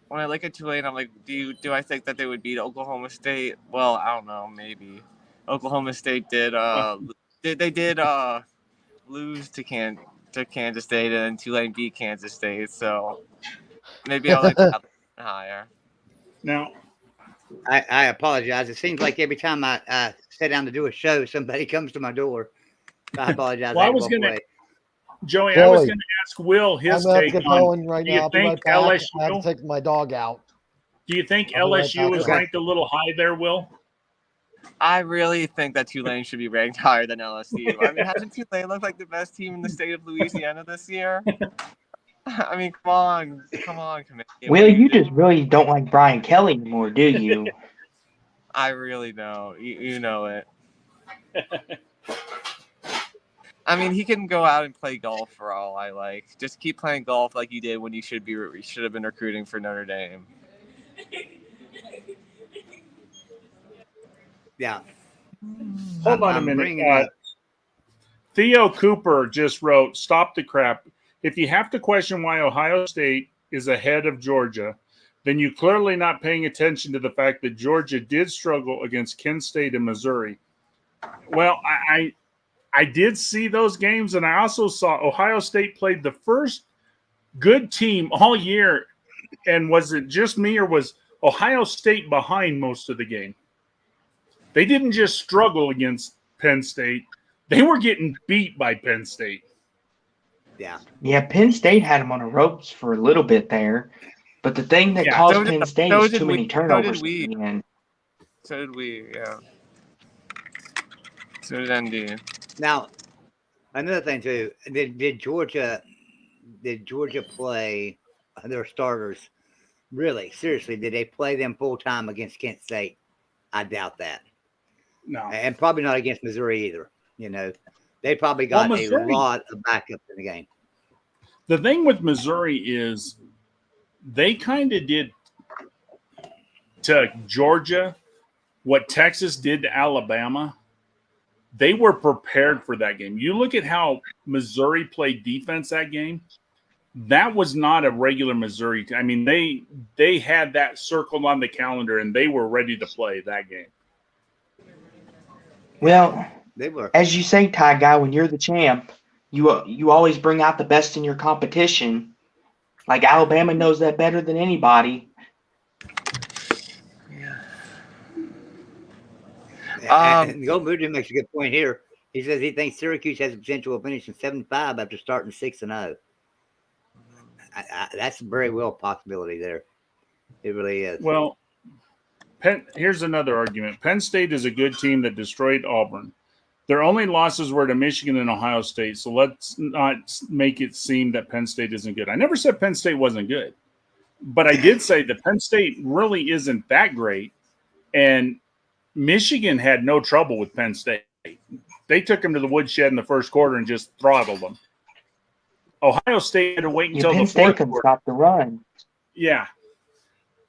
Speaker 5: when I look at Tulane, I'm like, do I think that they would beat Oklahoma State? Well, I don't know, maybe. Oklahoma State did lose to Kansas State, and then Tulane beat Kansas State, so maybe I'd like to have them higher.
Speaker 2: Now,
Speaker 1: I apologize. It seems like every time I sit down to do a show, somebody comes to my door. I apologize.
Speaker 2: Well, I was Joey, I was going to ask Will his
Speaker 4: I'm
Speaker 2: take on.
Speaker 4: Right
Speaker 2: Do
Speaker 4: now.
Speaker 2: you
Speaker 4: I'll be
Speaker 2: think
Speaker 4: right back. I have
Speaker 2: LSU?
Speaker 4: to take my dog out.
Speaker 2: Do you think
Speaker 4: I'll be right
Speaker 2: LSU
Speaker 4: back.
Speaker 2: is ranked a little high there, Will?
Speaker 5: I really think that Tulane should be ranked higher than LSU. I mean, hasn't Tulane looked like the best team in the state of Louisiana this year? I mean, come on, committee.
Speaker 3: Will, you just really don't like Brian Kelly anymore, do you?
Speaker 5: I really don't. You know it. I mean, he can go out and play golf for all I like. Just keep playing golf like you did when you should have been recruiting for Notre Dame.
Speaker 1: Yeah.
Speaker 2: Hold on a minute. Theo Cooper just wrote, "Stop the crap. If you have to question why Ohio State is ahead of Georgia, then you're clearly not paying attention to the fact that Georgia did struggle against Kent State and Missouri." Well, I did see those games, and I also saw Ohio State played the first good team all year. And was it just me, or was Ohio State behind most of the game? They didn't just struggle against Penn State. They were getting beat by Penn State.
Speaker 1: Yeah.
Speaker 3: Yeah, Penn State had them on the ropes for a little bit there. But the thing that caused Penn State is too many turnovers.
Speaker 5: So did we, yeah. So did ND.
Speaker 1: Now, another thing too, did Georgia play their starters? Really, seriously, did they play them full time against Kent State? I doubt that.
Speaker 2: No,
Speaker 1: and probably not against Missouri either. They probably got a lot of backup in the game.
Speaker 2: The thing with Missouri is they kind of did to Georgia what Texas did to Alabama. They were prepared for that game. You look at how Missouri played defense that game. That was not a regular Missouri. I mean, they had that circled on the calendar, and they were ready to play that game.
Speaker 3: Well,
Speaker 1: They were.
Speaker 3: as you say, Ty Guy, when you're the champ, you always bring out the best in your competition. Like Alabama knows that better than anybody.
Speaker 1: And Go Moody makes a good point here. He says he thinks Syracuse has the potential of finishing 7-5 after starting 6-0. That's very well a possibility there. It really is.
Speaker 2: Well, here's another argument. Penn State is a good team that destroyed Auburn. Their only losses were to Michigan and Ohio State, so let's not make it seem that Penn State isn't good. I never said Penn State wasn't good, but I did say that Penn State really isn't that great, and Michigan had no trouble with Penn State. They took them to the woodshed in the first quarter and just throttled them. Ohio State had to wait until
Speaker 3: Penn
Speaker 2: the
Speaker 3: State
Speaker 2: fourth
Speaker 3: can
Speaker 2: quarter.
Speaker 3: stop the run.
Speaker 2: Yeah.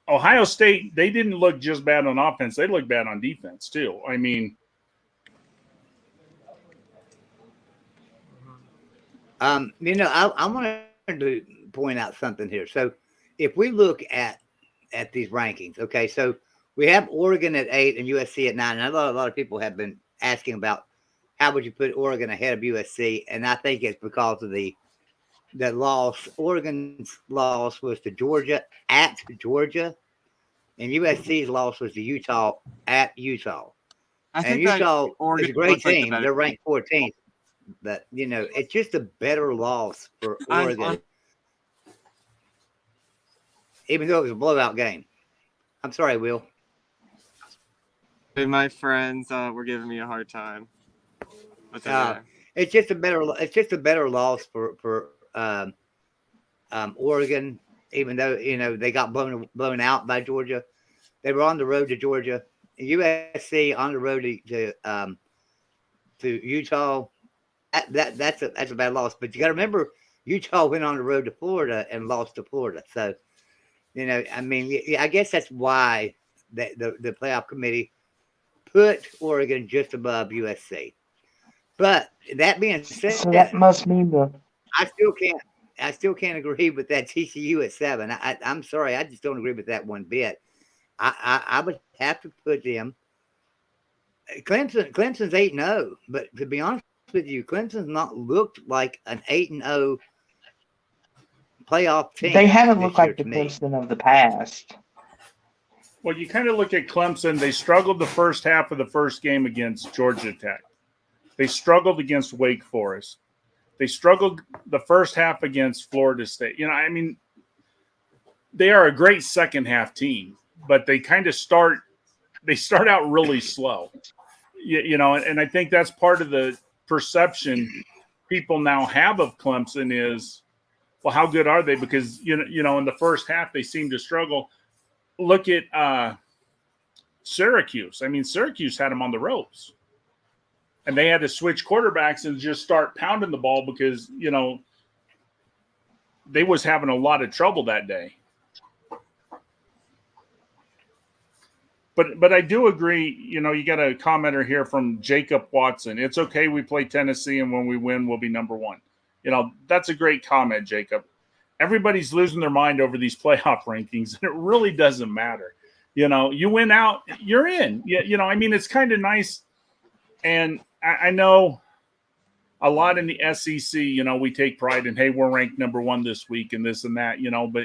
Speaker 2: Ohio State, they didn't look just bad on offense. They looked bad on defense, too. I mean,
Speaker 1: I wanted to point out something here. So if we look at these rankings, okay, so we have Oregon at 8 and USC at 9. And a lot of people have been asking about how would you put Oregon ahead of USC, and I think it's because of the loss. Oregon's loss was to Georgia at Georgia, and USC's loss was to Utah at Utah.
Speaker 5: I
Speaker 1: And
Speaker 5: think that
Speaker 1: Utah
Speaker 5: Oregon
Speaker 1: is a great
Speaker 5: looks like the
Speaker 1: team.
Speaker 5: better
Speaker 1: They're ranked 14th. But, it's just a better loss for Oregon, even though it was a blowout game. I'm sorry, Will.
Speaker 5: My friends were giving me a hard time. What's that?
Speaker 1: It's just a better loss for Oregon, even though they got blown out by Georgia. They were on the road to Georgia. USC on the road to Utah. That's a bad loss. But you got to remember, Utah went on the road to Florida and lost to Florida. So, I guess that's why the playoff committee put Oregon just above USC. But that being said,
Speaker 3: So that must mean
Speaker 1: I still can't agree with that TCU at 7. I'm sorry, I just don't agree with that one bit. I would have to put them. Clemson's 8-0, but to be honest with you, Clemson's not looked like an 8-0 playoff team.
Speaker 3: they haven't looked
Speaker 1: this year
Speaker 3: like the
Speaker 1: to me.
Speaker 3: Clemson of the past.
Speaker 2: well, you kind of look at Clemson. They struggled the first half of the first game against Georgia Tech. They struggled against Wake Forest. They struggled the first half against Florida State. They are a great second half team, but they kind of start out really slow. And I think that's part of the perception people now have of Clemson is, well, how good are they? Because, in the first half, they seem to struggle. Look at Syracuse. I mean, Syracuse had them on the ropes. And they had to switch quarterbacks and just start pounding the ball because, they was having a lot of trouble that day. But I do agree, you got a commenter here from Jacob Watson. It's okay, we play Tennessee, and when we win, we'll be number 1. That's a great comment, Jacob. Everybody's losing their mind over these playoff rankings, and it really doesn't matter. You win out, you're in. It's kind of nice. And I know a lot in the SEC, we take pride in, hey, we're ranked number 1 this week and this and that, but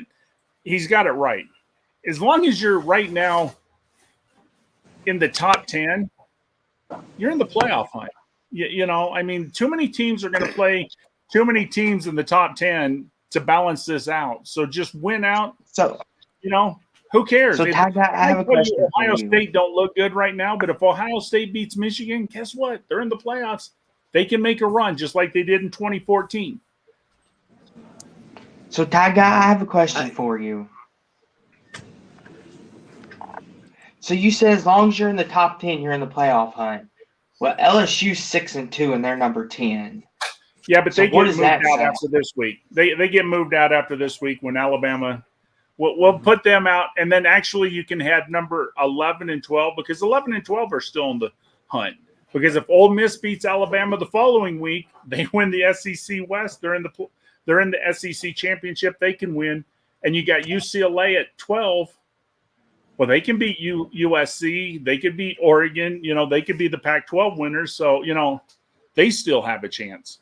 Speaker 2: he's got it right. As long as you're right now in the top 10, you're in the playoff hunt. Too many teams are going to play too many teams in the top 10 to balance this out. So just win out.
Speaker 3: So,
Speaker 2: who cares?
Speaker 3: So, Ty, I have a question for
Speaker 2: Ohio
Speaker 3: you.
Speaker 2: State don't look good right now, but if Ohio State beats Michigan, guess what? They're in the playoffs. They can make a run just like they did in 2014.
Speaker 3: So, Ty, I have a question for you. So you said as long as you're in the top 10, you're in the playoff hunt. Well, LSU's 6-2 and they're number 10.
Speaker 2: Yeah, but they
Speaker 3: So what
Speaker 2: get
Speaker 3: does
Speaker 2: moved
Speaker 3: that
Speaker 2: out
Speaker 3: say?
Speaker 2: after this week. They get moved out after this week when Alabama We'll put them out, and then actually you can have number 11 and 12 because 11 and 12 are still in the hunt. Because if Ole Miss beats Alabama the following week, they win the SEC West. They're in the SEC championship. They can win, and you got UCLA at 12. Well, they can beat USC. They could beat Oregon. They could be the Pac-12 winners. So they still have a chance.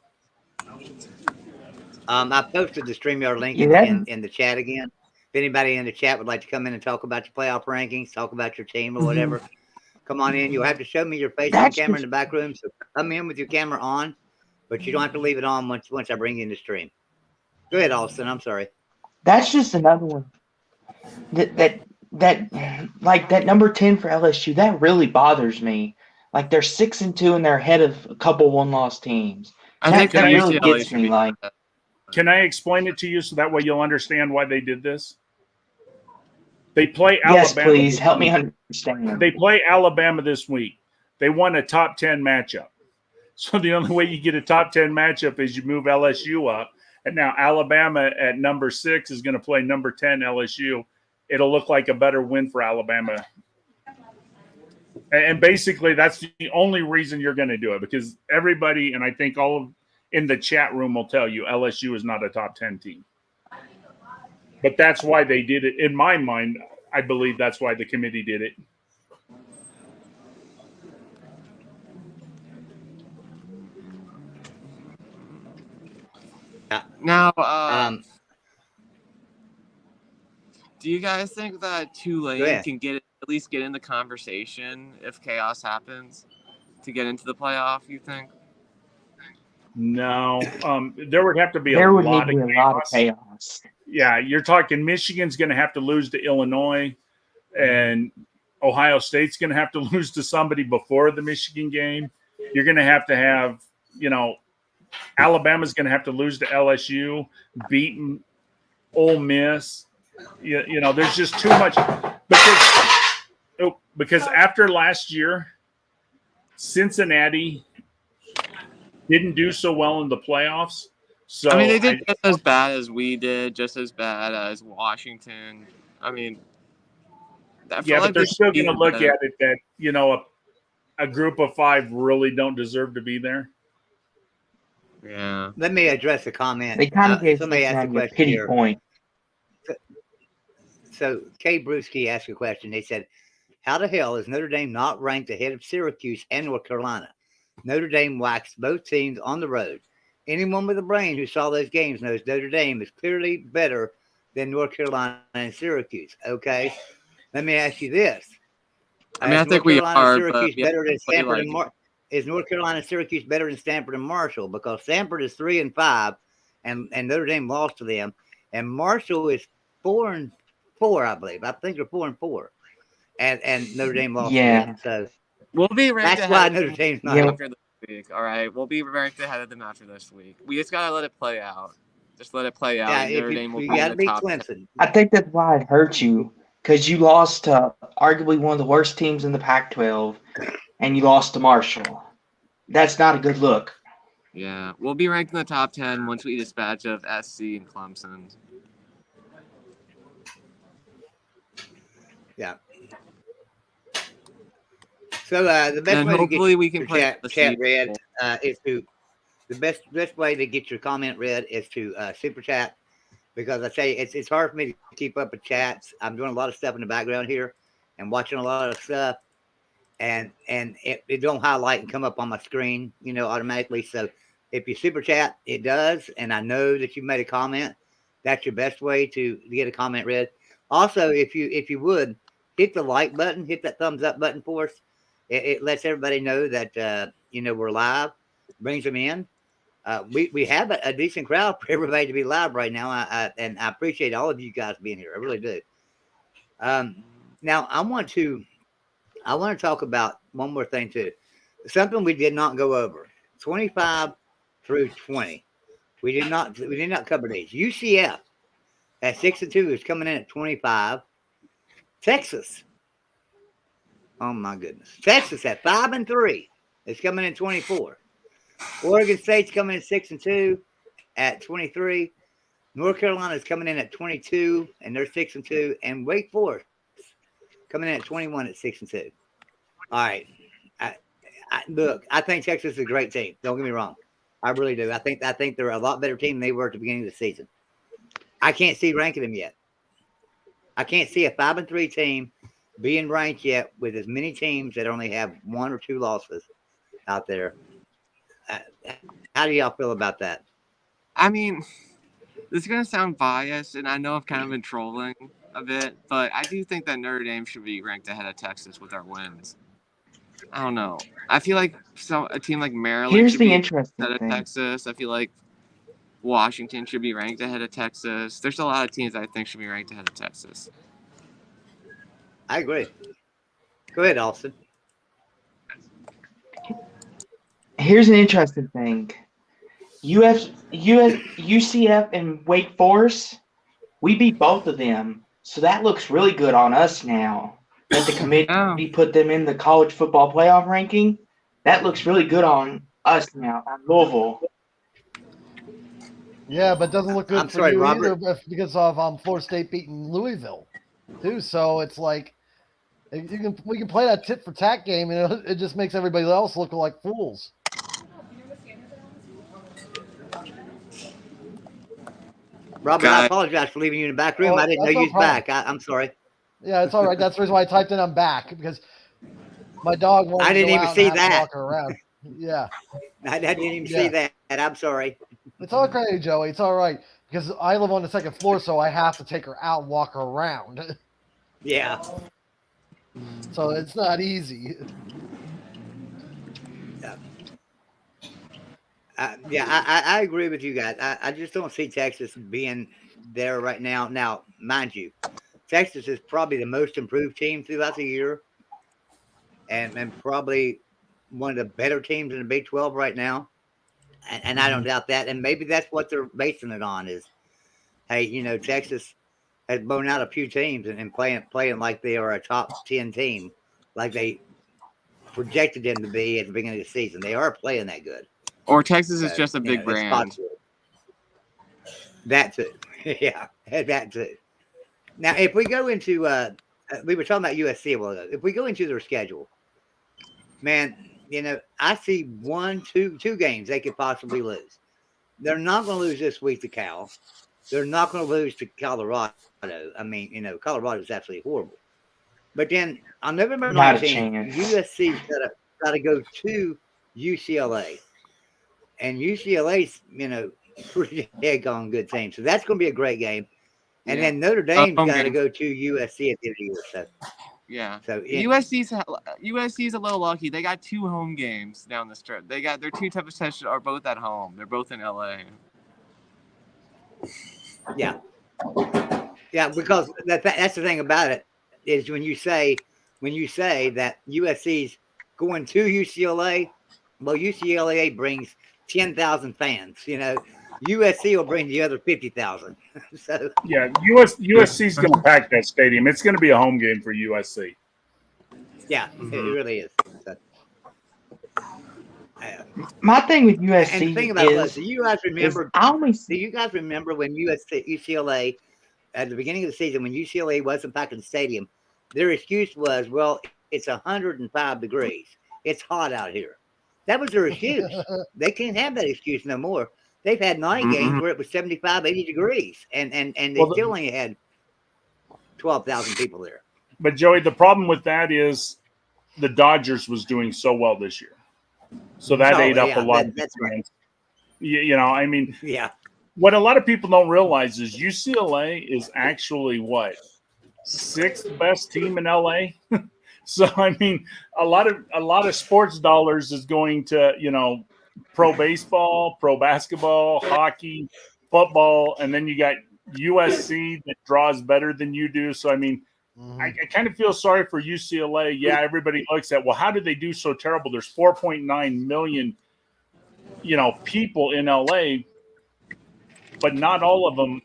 Speaker 1: I posted the StreamYard link in the chat again. If anybody in the chat would like to come in and talk about your playoff rankings, talk about your team or whatever, come on in. You'll have to show me your face on camera in the back room. So come in with your camera on, but you don't have to leave it on once I bring you in the stream. Go ahead, Austin. I'm sorry.
Speaker 3: That's just another one. That like that number 10 for LSU, that really bothers me. Like they're 6-2 and they're ahead of a couple one-loss teams.
Speaker 5: I think
Speaker 3: that really
Speaker 5: UCLA
Speaker 3: gets
Speaker 5: should
Speaker 3: me.
Speaker 5: be-
Speaker 3: Like,
Speaker 2: Can I explain it to you so that way you'll understand why they did this? They play
Speaker 3: yes,
Speaker 2: Alabama.
Speaker 3: please help me understand.
Speaker 2: They play Alabama this week. They won a top 10 matchup. So the only way you get a top 10 matchup is you move LSU up. And now Alabama at number 6 is going to play number 10 LSU. It'll look like a better win for Alabama. And basically that's the only reason you're going to do it, because everybody, and I think in the chat room will tell you LSU is not a top 10 team. But that's why they did it. In my mind, I believe that's why the committee did it.
Speaker 5: Now, do you guys think that Tulane can at least get in the conversation if chaos happens to get into the playoff? You think?
Speaker 2: No, there would have to be
Speaker 3: there
Speaker 2: a
Speaker 3: would
Speaker 2: lot
Speaker 3: need to
Speaker 2: of
Speaker 3: be a lot of
Speaker 2: chaos.
Speaker 3: chaos.
Speaker 2: Yeah, you're talking Michigan's going to have to lose to Illinois, and Ohio State's going to have to lose to somebody before the Michigan game. You're going to have, Alabama's going to have to lose to LSU, beating Ole Miss. There's just too much because after last year, Cincinnati didn't do so well in the playoffs. So
Speaker 5: I mean, they did just as bad as we did, just as bad as Washington. I mean,
Speaker 2: but they're still going to look at it that a group of 5 really don't deserve to be there.
Speaker 5: Yeah.
Speaker 1: Let me address a comment.
Speaker 3: They kind of gave
Speaker 1: somebody asked a
Speaker 3: a
Speaker 1: question
Speaker 3: pity
Speaker 1: here.
Speaker 3: point.
Speaker 1: So Kay Brewski asked a question. They said, how the hell is Notre Dame not ranked ahead of Syracuse and North Carolina? Notre Dame waxed both teams on the road. Anyone with a brain who saw those games knows Notre Dame is clearly better than North Carolina and Syracuse. Okay, let me ask you this:
Speaker 5: I mean, I think we are,
Speaker 1: Syracuse
Speaker 5: but
Speaker 1: better than Stanford and is North Carolina and Syracuse better than Stanford and Marshall? Because Stanford is 3-5, and Notre Dame lost to them, and Marshall is 4-4, I believe. I think they're 4-4, and Notre Dame lost to them. So
Speaker 5: we'll be ranked.
Speaker 1: That's why Notre Dame's not
Speaker 5: after this week. All right, we'll be ranked ahead of them after this week. We just gotta let it play out. Just let it play out.
Speaker 1: Yeah,
Speaker 5: Notre Dame will
Speaker 1: you
Speaker 5: be
Speaker 1: got to
Speaker 5: in the
Speaker 1: beat
Speaker 5: top
Speaker 1: Clemson.
Speaker 5: 10.
Speaker 3: I think that's why it hurt you, because you lost to arguably one of the worst teams in the Pac-12, and you lost to Marshall. That's not a good look.
Speaker 5: Yeah, we'll be ranked in the top 10 once we dispatch of SC and Clemson.
Speaker 1: Yeah. So the best
Speaker 5: And
Speaker 1: way to
Speaker 5: hopefully
Speaker 1: get
Speaker 5: we can
Speaker 1: your
Speaker 5: play
Speaker 1: chat
Speaker 5: the
Speaker 1: read is to the best way to get your comment read is to super chat, because I tell you it's hard for me to keep up with chats. I'm doing a lot of stuff in the background here and watching a lot of stuff, and it don't highlight and come up on my screen, automatically. So if you super chat, it does, and I know that you made a comment. That's your best way to get a comment read. Also, if you would hit the like button, hit that thumbs up button for us. It lets everybody know that we're live, brings them in. We have a decent crowd for everybody to be live right now. And I appreciate all of you guys being here. I really do. Now I want to talk about one more thing too. Something we did not go over. 25 through 20. We did not cover these. UCF at 6-2 is coming in at 25. Texas. Oh my goodness. Texas at 5-3 is coming in 24. Oregon State's coming in 6-2 at 23. North Carolina is coming in at 22, and they're 6-2, and Wake Forest coming in at 21 at 6-2. All right, look, I think Texas is a great team. Don't get me wrong, I really do. I think they're a lot better team than they were at the beginning of the season. I can't see ranking them yet. I can't see a 5-3 team being ranked yet with as many teams that only have 1 or 2 losses out there. How do y'all feel about that?
Speaker 5: I mean, this is gonna sound biased, and I know I've kind of been trolling a bit, but I do think that Notre Dame should be ranked ahead of Texas with our wins. I don't know. I feel like a team like Maryland
Speaker 3: Here's
Speaker 5: should
Speaker 3: the
Speaker 5: be
Speaker 3: interesting
Speaker 5: ahead of
Speaker 3: thing.
Speaker 5: Texas. I feel like Washington should be ranked ahead of Texas. There's a lot of teams I think should be ranked ahead of Texas.
Speaker 1: I agree. Go ahead, Austin.
Speaker 3: Here's an interesting thing. UCF and Wake Forest, we beat both of them. So that looks really good on us now. That the committee put them in the college football playoff ranking. That looks really good on us now, on Louisville.
Speaker 4: Yeah, but it doesn't look good
Speaker 1: I'm
Speaker 4: for
Speaker 1: sorry,
Speaker 4: you
Speaker 1: Robert.
Speaker 4: either because of Florida State beating Louisville, too. So it's like we can play that tit for tat game, and it just makes everybody else look like fools.
Speaker 1: Robert, I apologize for leaving you in the back room. I didn't know you was back. I'm sorry.
Speaker 4: Yeah, it's all right. That's the reason why I typed in I'm back, because my dog wanted
Speaker 1: I didn't
Speaker 4: to go
Speaker 1: even
Speaker 4: out
Speaker 1: see
Speaker 4: and have to
Speaker 1: that.
Speaker 4: walk her around. Yeah.
Speaker 1: I didn't even see that. I'm sorry.
Speaker 4: It's okay, Joey. It's all right, because I live on the second floor, so I have to take her out and walk her around.
Speaker 1: Yeah.
Speaker 4: So it's not easy.
Speaker 1: I agree with you guys. I just don't see Texas being there right now. Now, mind you, Texas is probably the most improved team throughout the year, and probably one of the better teams in the Big 12 right now. And I don't doubt that. And maybe that's what they're basing it on is, hey, Texas has blown out a few teams and playing like they are a top 10 team, like they projected them to be at the beginning of the season. They are playing that good.
Speaker 5: Or Texas is just a big brand.
Speaker 1: That too. Yeah, that too. Now, if we go into, we were talking about USC a while ago. If we go into their schedule, man, I see two games they could possibly lose. They're not going to lose this week to Cal. They're not going to lose to Colorado. I mean, Colorado is absolutely horrible. But then on November 19th, USC's got to go to UCLA. And UCLA's, pretty daggone good team. So that's going to be a great game. And then Notre Dame's got to go to USC at the end of the year. So,
Speaker 5: yeah.
Speaker 1: So
Speaker 5: USC's a little lucky. They got 2 home games down the stretch. They got their 2 toughest tests are both at home. They're both in LA.
Speaker 1: Yeah. Yeah, because that's the thing about it is when you say that USC's going to UCLA, well, UCLA brings 10,000 fans. USC will bring the other 50,000. So
Speaker 2: yeah, USC's going to pack that stadium. It's going to be a home game for USC.
Speaker 1: Yeah, it really is. So,
Speaker 3: my thing with USC
Speaker 1: and the thing about it was, do you guys remember? Do you guys remember when UCLA at the beginning of the season when UCLA wasn't packing the stadium? Their excuse was, well, it's 105 degrees. It's hot out here. That was their excuse. They can't have that excuse no more. They've had night games where it was 75, 80 degrees, and they still only had 12,000 people there.
Speaker 2: But, Joey, the problem with that is the Dodgers was doing so well this year. So that ate up a lot of
Speaker 1: that's
Speaker 2: fans. Right. I mean,
Speaker 1: yeah.
Speaker 2: What a lot of people don't realize is UCLA is actually what? 6th best team in LA. So I mean, a lot of sports dollars is going to, pro baseball, pro basketball, hockey, football, and then you got USC that draws better than you do. So I mean, I kind of feel sorry for UCLA. Yeah, everybody looks at, well, how did they do so terrible? There's 4.9 million, people in LA, but not all of them,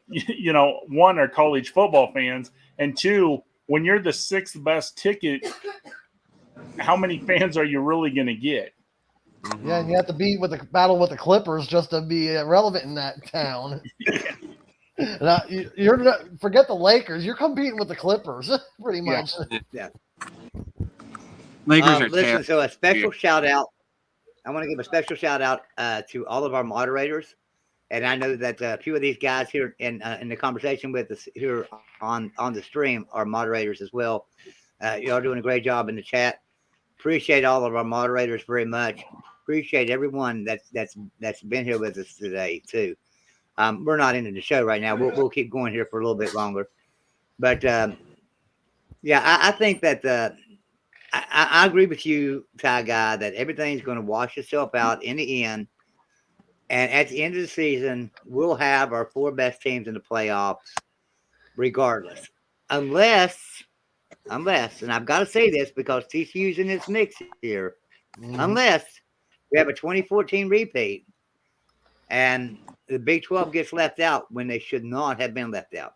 Speaker 2: one, are college football fans, and 2, when you're the 6th best ticket, how many fans are you really going to get?
Speaker 4: Yeah, and you have to be battle with the Clippers just to be relevant in that town. Now, you're not, forget the Lakers. You're competing with the Clippers, pretty
Speaker 2: Yeah.
Speaker 4: much.
Speaker 5: Lakers are
Speaker 1: Listen,
Speaker 5: terrible.
Speaker 1: so a special shout out. I want to give a special shout out to all of our moderators, and I know that a few of these guys here in the conversation with us here on the stream are moderators as well. Y'all doing a great job in the chat. Appreciate all of our moderators very much. Appreciate everyone that's been here with us today too. We're not into the show right now. We'll keep going here for a little bit longer, but yeah, I think that I agree with you, Ty Guy, that everything's going to wash itself out in the end. And at the end of the season, we'll have our 4 best teams in the playoffs, regardless, unless, and I've got to say this because TCU's in this mix here, unless we have a 2014 repeat and the Big 12 gets left out when they should not have been left out.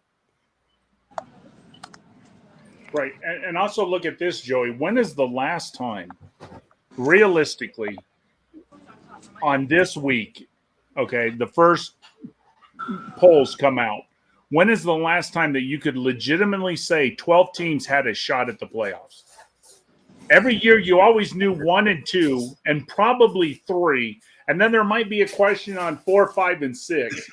Speaker 2: Right. And also look at this, Joey. When is the last time, realistically, on this week, okay, the first polls come out, when is the last time that you could legitimately say 12 teams had a shot at the playoffs? Every year you always knew 1 and 2 and probably 3. And then there might be a question on 4, 5, and 6.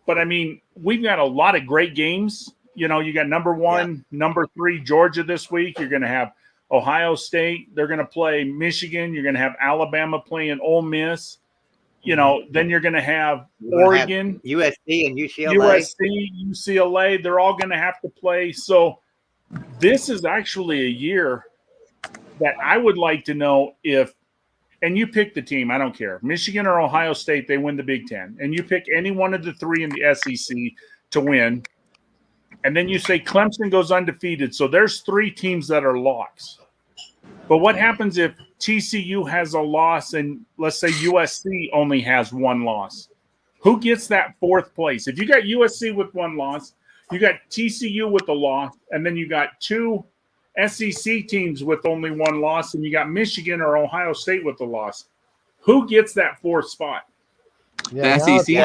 Speaker 2: But, I mean, we've got a lot of great games. You know, you got number 1, number 3, Georgia this week. You're going to have Ohio State. They're going to play Michigan. You're going to have Alabama playing Ole Miss. You know, then you're going to have Oregon,
Speaker 1: USC, and UCLA.
Speaker 2: USC, UCLA. They're all going to have to play. So this is actually a year that I would like to know if, and you pick the team, I don't care, Michigan or Ohio State, they win the Big Ten. And you pick any one of the 3 in the SEC to win. And then you say Clemson goes undefeated. So there's 3 teams that are locks. But what happens if TCU has a loss and let's say USC only has 1 loss? Who gets that 4th place? If you got USC with 1 loss, you got TCU with a loss, and then you got 2 SEC teams with only 1 loss, and you got Michigan or Ohio State with a loss. Who gets that 4th spot?
Speaker 4: Yeah,
Speaker 5: The
Speaker 4: now
Speaker 5: SEC
Speaker 4: it's
Speaker 5: team.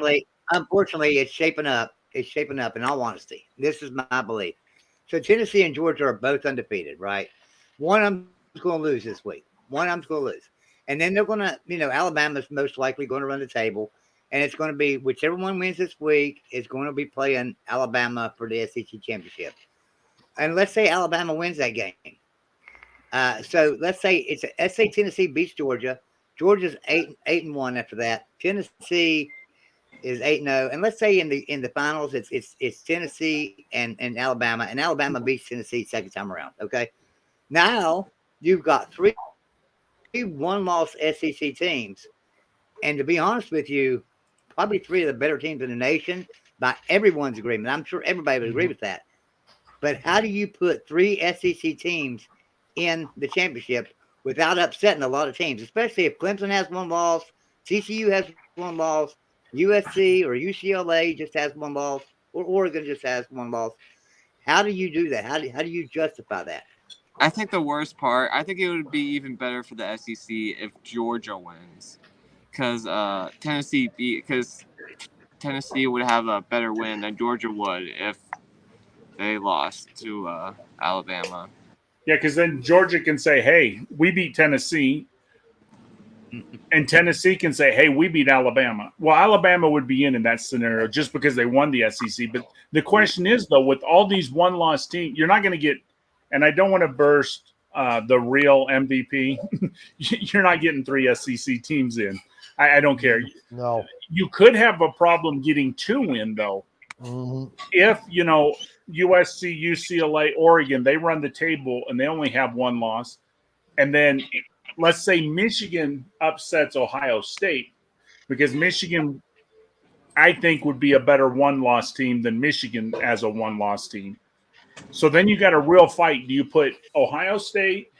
Speaker 4: like-
Speaker 1: Unfortunately, it's shaping up. It's shaping up. In all honesty, this is my belief. So Tennessee and Georgia are both undefeated, right? One of them's going to lose this week. One of them's going to lose, and then they're going to, Alabama's most likely going to run the table, and it's going to be whichever one wins this week is going to be playing Alabama for the SEC championship. And let's say Alabama wins that game. So let's say Tennessee beats Georgia. Georgia's 8-1 after that. Tennessee is 8-0, and let's say in the finals it's Tennessee and Alabama, and Alabama beats Tennessee second time around. Okay, now you've got 3 one-loss SEC teams, and to be honest with you, probably 3 of the better teams in the nation by everyone's agreement. I'm sure everybody would agree with that. But how do you put 3 SEC teams in the championship without upsetting a lot of teams, especially if Clemson has 1 loss, TCU has 1 loss, USC or UCLA just has 1 loss, or Oregon just has 1 loss? How do you do that? How do you justify that?
Speaker 5: I think the worst part, I think it would be even better for the SEC if Georgia wins. Because Tennessee would have a better win than Georgia would if they lost to Alabama.
Speaker 2: Yeah, because then Georgia can say, hey, we beat Tennessee. And Tennessee can say, hey, we beat Alabama. Well, Alabama would be in that scenario just because they won the SEC. But the question is, though, with all these 1-loss teams, you're not going to get – and I don't want to burst the real MVP. You're not getting 3 SEC teams in. I don't care.
Speaker 4: No.
Speaker 2: You could have a problem getting 2 in, though. If, USC, UCLA, Oregon, they run the table and they only have 1 loss. And then let's say Michigan upsets Ohio State, because Michigan, I think, would be a better 1-loss team than Michigan as a 1-loss team. So then you got a real fight. Do you put Ohio State,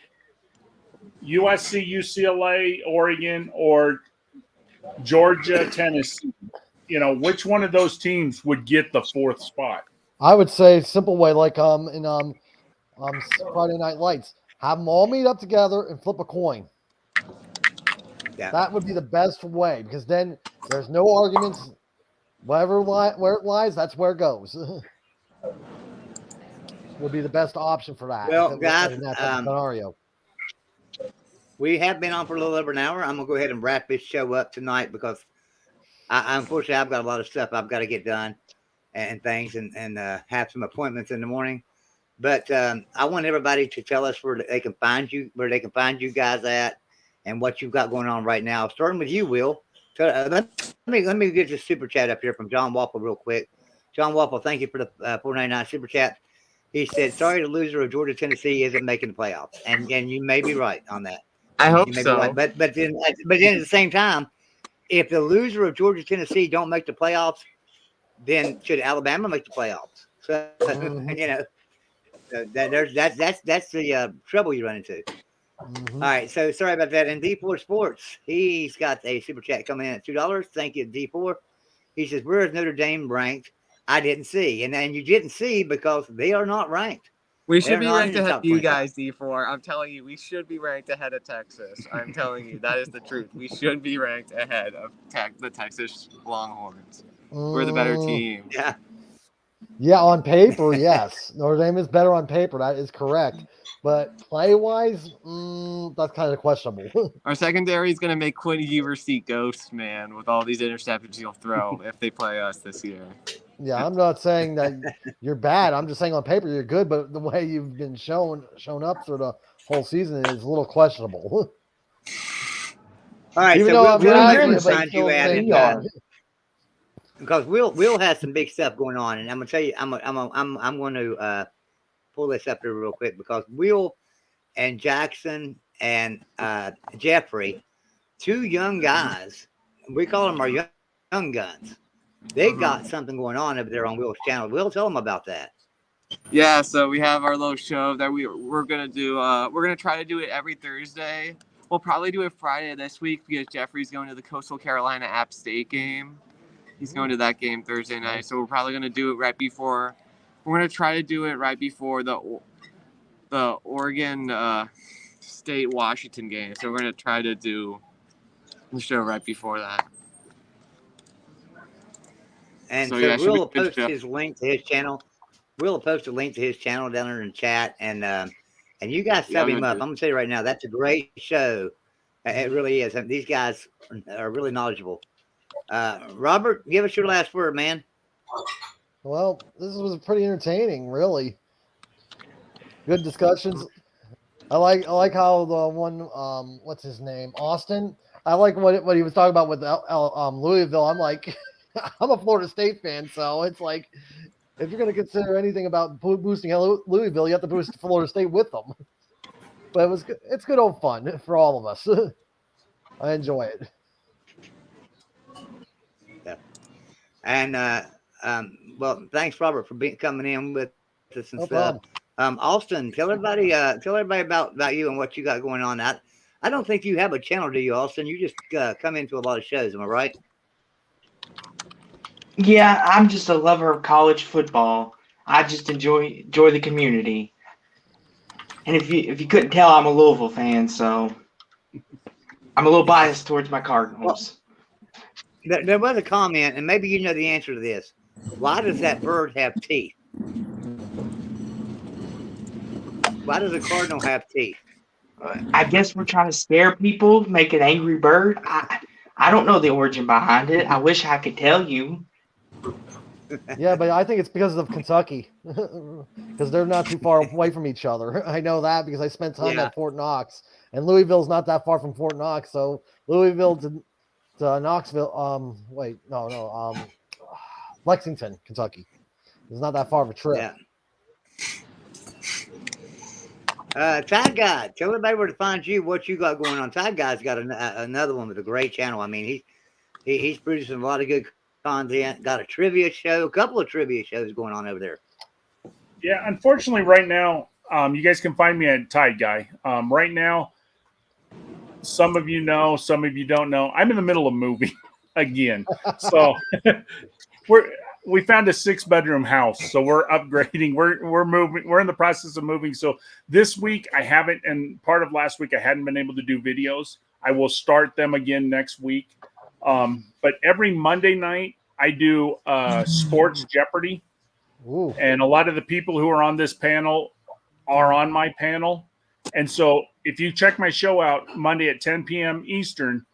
Speaker 2: USC, UCLA, Oregon, or Georgia, Tennessee? Which one of those teams would get the 4th spot?
Speaker 4: I would say simple way, like in Friday Night Lights, have them all meet up together and flip a coin.
Speaker 1: Yeah.
Speaker 4: That would be the best way, because then there's no arguments. where it lies, that's where it goes. Would be the best option for that.
Speaker 1: Well, guys,
Speaker 4: in that type of scenario.
Speaker 1: We have been on for a little over an hour. I'm gonna go ahead and wrap this show up tonight because unfortunately I've got a lot of stuff I've got to get done and things and have some appointments in the morning. But I want everybody to tell us where they can find you guys at, and what you've got going on right now. Starting with you, Will. So, let me get this super chat up here from John Waffle real quick. John Waffle, thank you for the $4.99 super chat. He said, "Sorry, the loser of Georgia Tennessee isn't making the playoffs," and you may be right on that.
Speaker 5: I hope
Speaker 1: You may be
Speaker 5: so.
Speaker 1: right. But then at the same time, if the loser of Georgia Tennessee don't make the playoffs, then should Alabama make the playoffs? So you know. That's the trouble you run into.
Speaker 4: Mm-hmm.
Speaker 1: All right, so sorry about that. And D4 Sports, he's got a super chat coming in at $2. Thank you, D4. He says, "Where is Notre Dame ranked? I didn't see." And you didn't see because they are not ranked.
Speaker 5: We should
Speaker 1: They're
Speaker 5: be
Speaker 1: not
Speaker 5: ranked
Speaker 1: in the
Speaker 5: ahead
Speaker 1: top
Speaker 5: of you
Speaker 1: 25.
Speaker 5: guys, D4. I'm telling you, we should be ranked ahead of Texas. I'm telling you, that is the truth. We should be ranked ahead of the Texas Longhorns. We're the better team.
Speaker 1: Yeah.
Speaker 4: Yeah, on paper, yes. Notre Dame is better on paper. That is correct. But play-wise, that's kind of questionable.
Speaker 5: Our secondary is going to make Quinn Ewers see ghosts, man, with all these interceptions he'll throw if they play us this year.
Speaker 4: Yeah, I'm not saying that you're bad. I'm just saying on paper you're good, but the way you've been shown up through the whole season is a little questionable.
Speaker 1: All right,
Speaker 4: Even
Speaker 1: so
Speaker 4: though I'm
Speaker 1: Will
Speaker 4: bad,
Speaker 1: has to
Speaker 4: but
Speaker 1: find
Speaker 4: still
Speaker 1: you at
Speaker 4: saying
Speaker 1: it
Speaker 3: are.
Speaker 1: because Will has some big stuff going on, and I'm gonna tell you, I'm going to pull this up here real quick because Will and Jackson and Jeffrey, two young guys, we call them our young guns. They got something going on over there on Will's channel. Will, tell them about that.
Speaker 5: Yeah, so we have our little show that we're gonna do. We're gonna try to do it every Thursday. We'll probably do it Friday this week because Jeffrey's going to the Coastal Carolina App State game. He's going to that game Thursday night, so we're probably gonna do it right before. We're gonna try to do it right before the Oregon State Washington game. So we're gonna try to do the show right before that.
Speaker 1: And
Speaker 5: So,
Speaker 1: so
Speaker 5: yeah, it should be
Speaker 1: Will
Speaker 5: a good
Speaker 1: post
Speaker 5: show.
Speaker 1: his link to his channel. We'll post a link to his channel down there in the chat, and you guys
Speaker 5: Yeah,
Speaker 1: sub
Speaker 5: I'm
Speaker 1: him
Speaker 5: gonna
Speaker 1: up.
Speaker 5: do it.
Speaker 1: I'm gonna tell you right now, that's a great show. It really is. And these guys are really knowledgeable. Robert, give us your last word, man.
Speaker 4: Well, this was pretty entertaining, really. Good discussions. I like how the one what's his name, Austin. I like what he was talking about with Louisville. I'm like, I'm a Florida State fan, so it's like if you're going to consider anything about boosting Louisville, you have to boost Florida State with them. But it's good old fun for all of us. I enjoy it.
Speaker 1: Yeah. And well, thanks, Robert, for coming in with us and
Speaker 4: No
Speaker 1: stuff.
Speaker 4: problem.
Speaker 1: Austin, tell everybody about you and what you got going on. I don't think you have a channel, do you, Austin? You just come into a lot of shows. Am I right?
Speaker 3: Yeah, I'm just a lover of college football. I just enjoy the community. And if you couldn't tell, I'm a Louisville fan, so I'm a little biased towards my Cardinals.
Speaker 1: There was a comment, and maybe you know the answer to this. Why does that bird have teeth? Why does a cardinal have teeth?
Speaker 3: I guess we're trying to scare people, make an angry bird. I don't know the origin behind it. I wish I could tell you.
Speaker 4: Yeah, but I think it's because of Kentucky, because they're not too far away from each other. I know that because I spent time at Fort Knox, and Louisville's not that far from Fort Knox. So Louisville to Knoxville. Lexington, Kentucky. It's not that far of a trip.
Speaker 1: Yeah. Tide Guy, tell everybody where to find you, what you got going on. Tide Guy's got another one with a great channel. I mean, he's producing a lot of good content. Got a trivia show, a couple of trivia shows going on over there.
Speaker 2: Yeah, unfortunately, right now, you guys can find me at Tide Guy. Right now, some of you know, some of you don't know. I'm in the middle of moving again, so we found a 6-bedroom house, so we're upgrading. We're moving. We're in the process of moving. So this week I haven't, and part of last week I hadn't been able to do videos. I will start them again next week. But every Monday night I do Sports Jeopardy.
Speaker 4: Ooh.
Speaker 2: And a lot of the people who are on this panel are on my panel. And so if you check my show out Monday at 10 p.m. Eastern,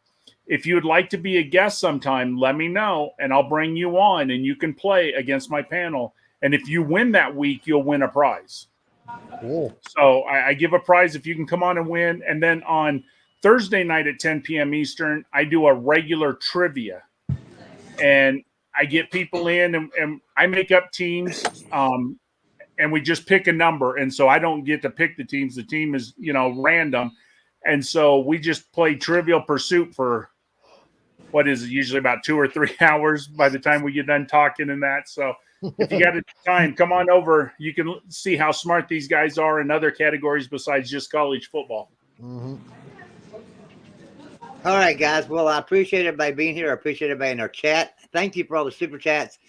Speaker 2: if you would like to be a guest sometime, let me know, and I'll bring you on, and you can play against my panel. And if you win that week, you'll win a prize.
Speaker 4: Cool.
Speaker 2: So I give a prize if you can come on and win. And then on Thursday night at 10 p.m. Eastern, I do a regular trivia. And I get people in, and I make up teams, and we just pick a number. And so I don't get to pick the teams. The team is, random. And so we just play Trivial Pursuit for what is usually about 2 or 3 hours by the time we get done talking and that. So if you got time, come on over. You can see how smart these guys are in other categories besides just college football.
Speaker 4: Mm-hmm.
Speaker 1: All right, guys. Well, I appreciate everybody being here. I appreciate everybody in our chat. Thank you for all the super chats.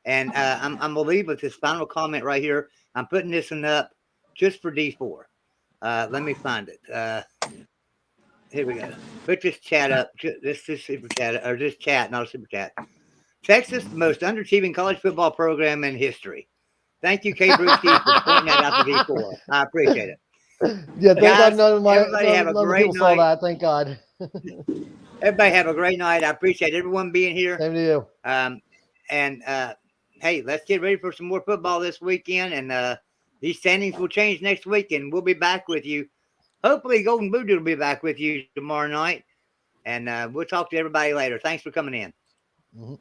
Speaker 1: And I'm going to leave with this final comment right here. I'm putting this one up just for D4. Let me find it. Here we go. Put this chat up. This super chat, or this chat, not a super chat. Texas, the most underachieving college football program in history. Thank you, Kay Brewski, for pointing that out to D4. I appreciate it.
Speaker 4: Yeah, thank
Speaker 1: Guys,
Speaker 4: God none of
Speaker 1: everybody have a
Speaker 4: none of the
Speaker 1: great
Speaker 4: people saw
Speaker 1: night.
Speaker 4: that. Thank God.
Speaker 1: Everybody have a great night. I appreciate everyone being here.
Speaker 4: Same to you.
Speaker 1: Hey, let's get ready for some more football this weekend. And these standings will change next week, and we'll be back with you. Hopefully, Golden Voodoo will be back with you tomorrow night. And we'll talk to everybody later. Thanks for coming in.
Speaker 4: Mm-hmm.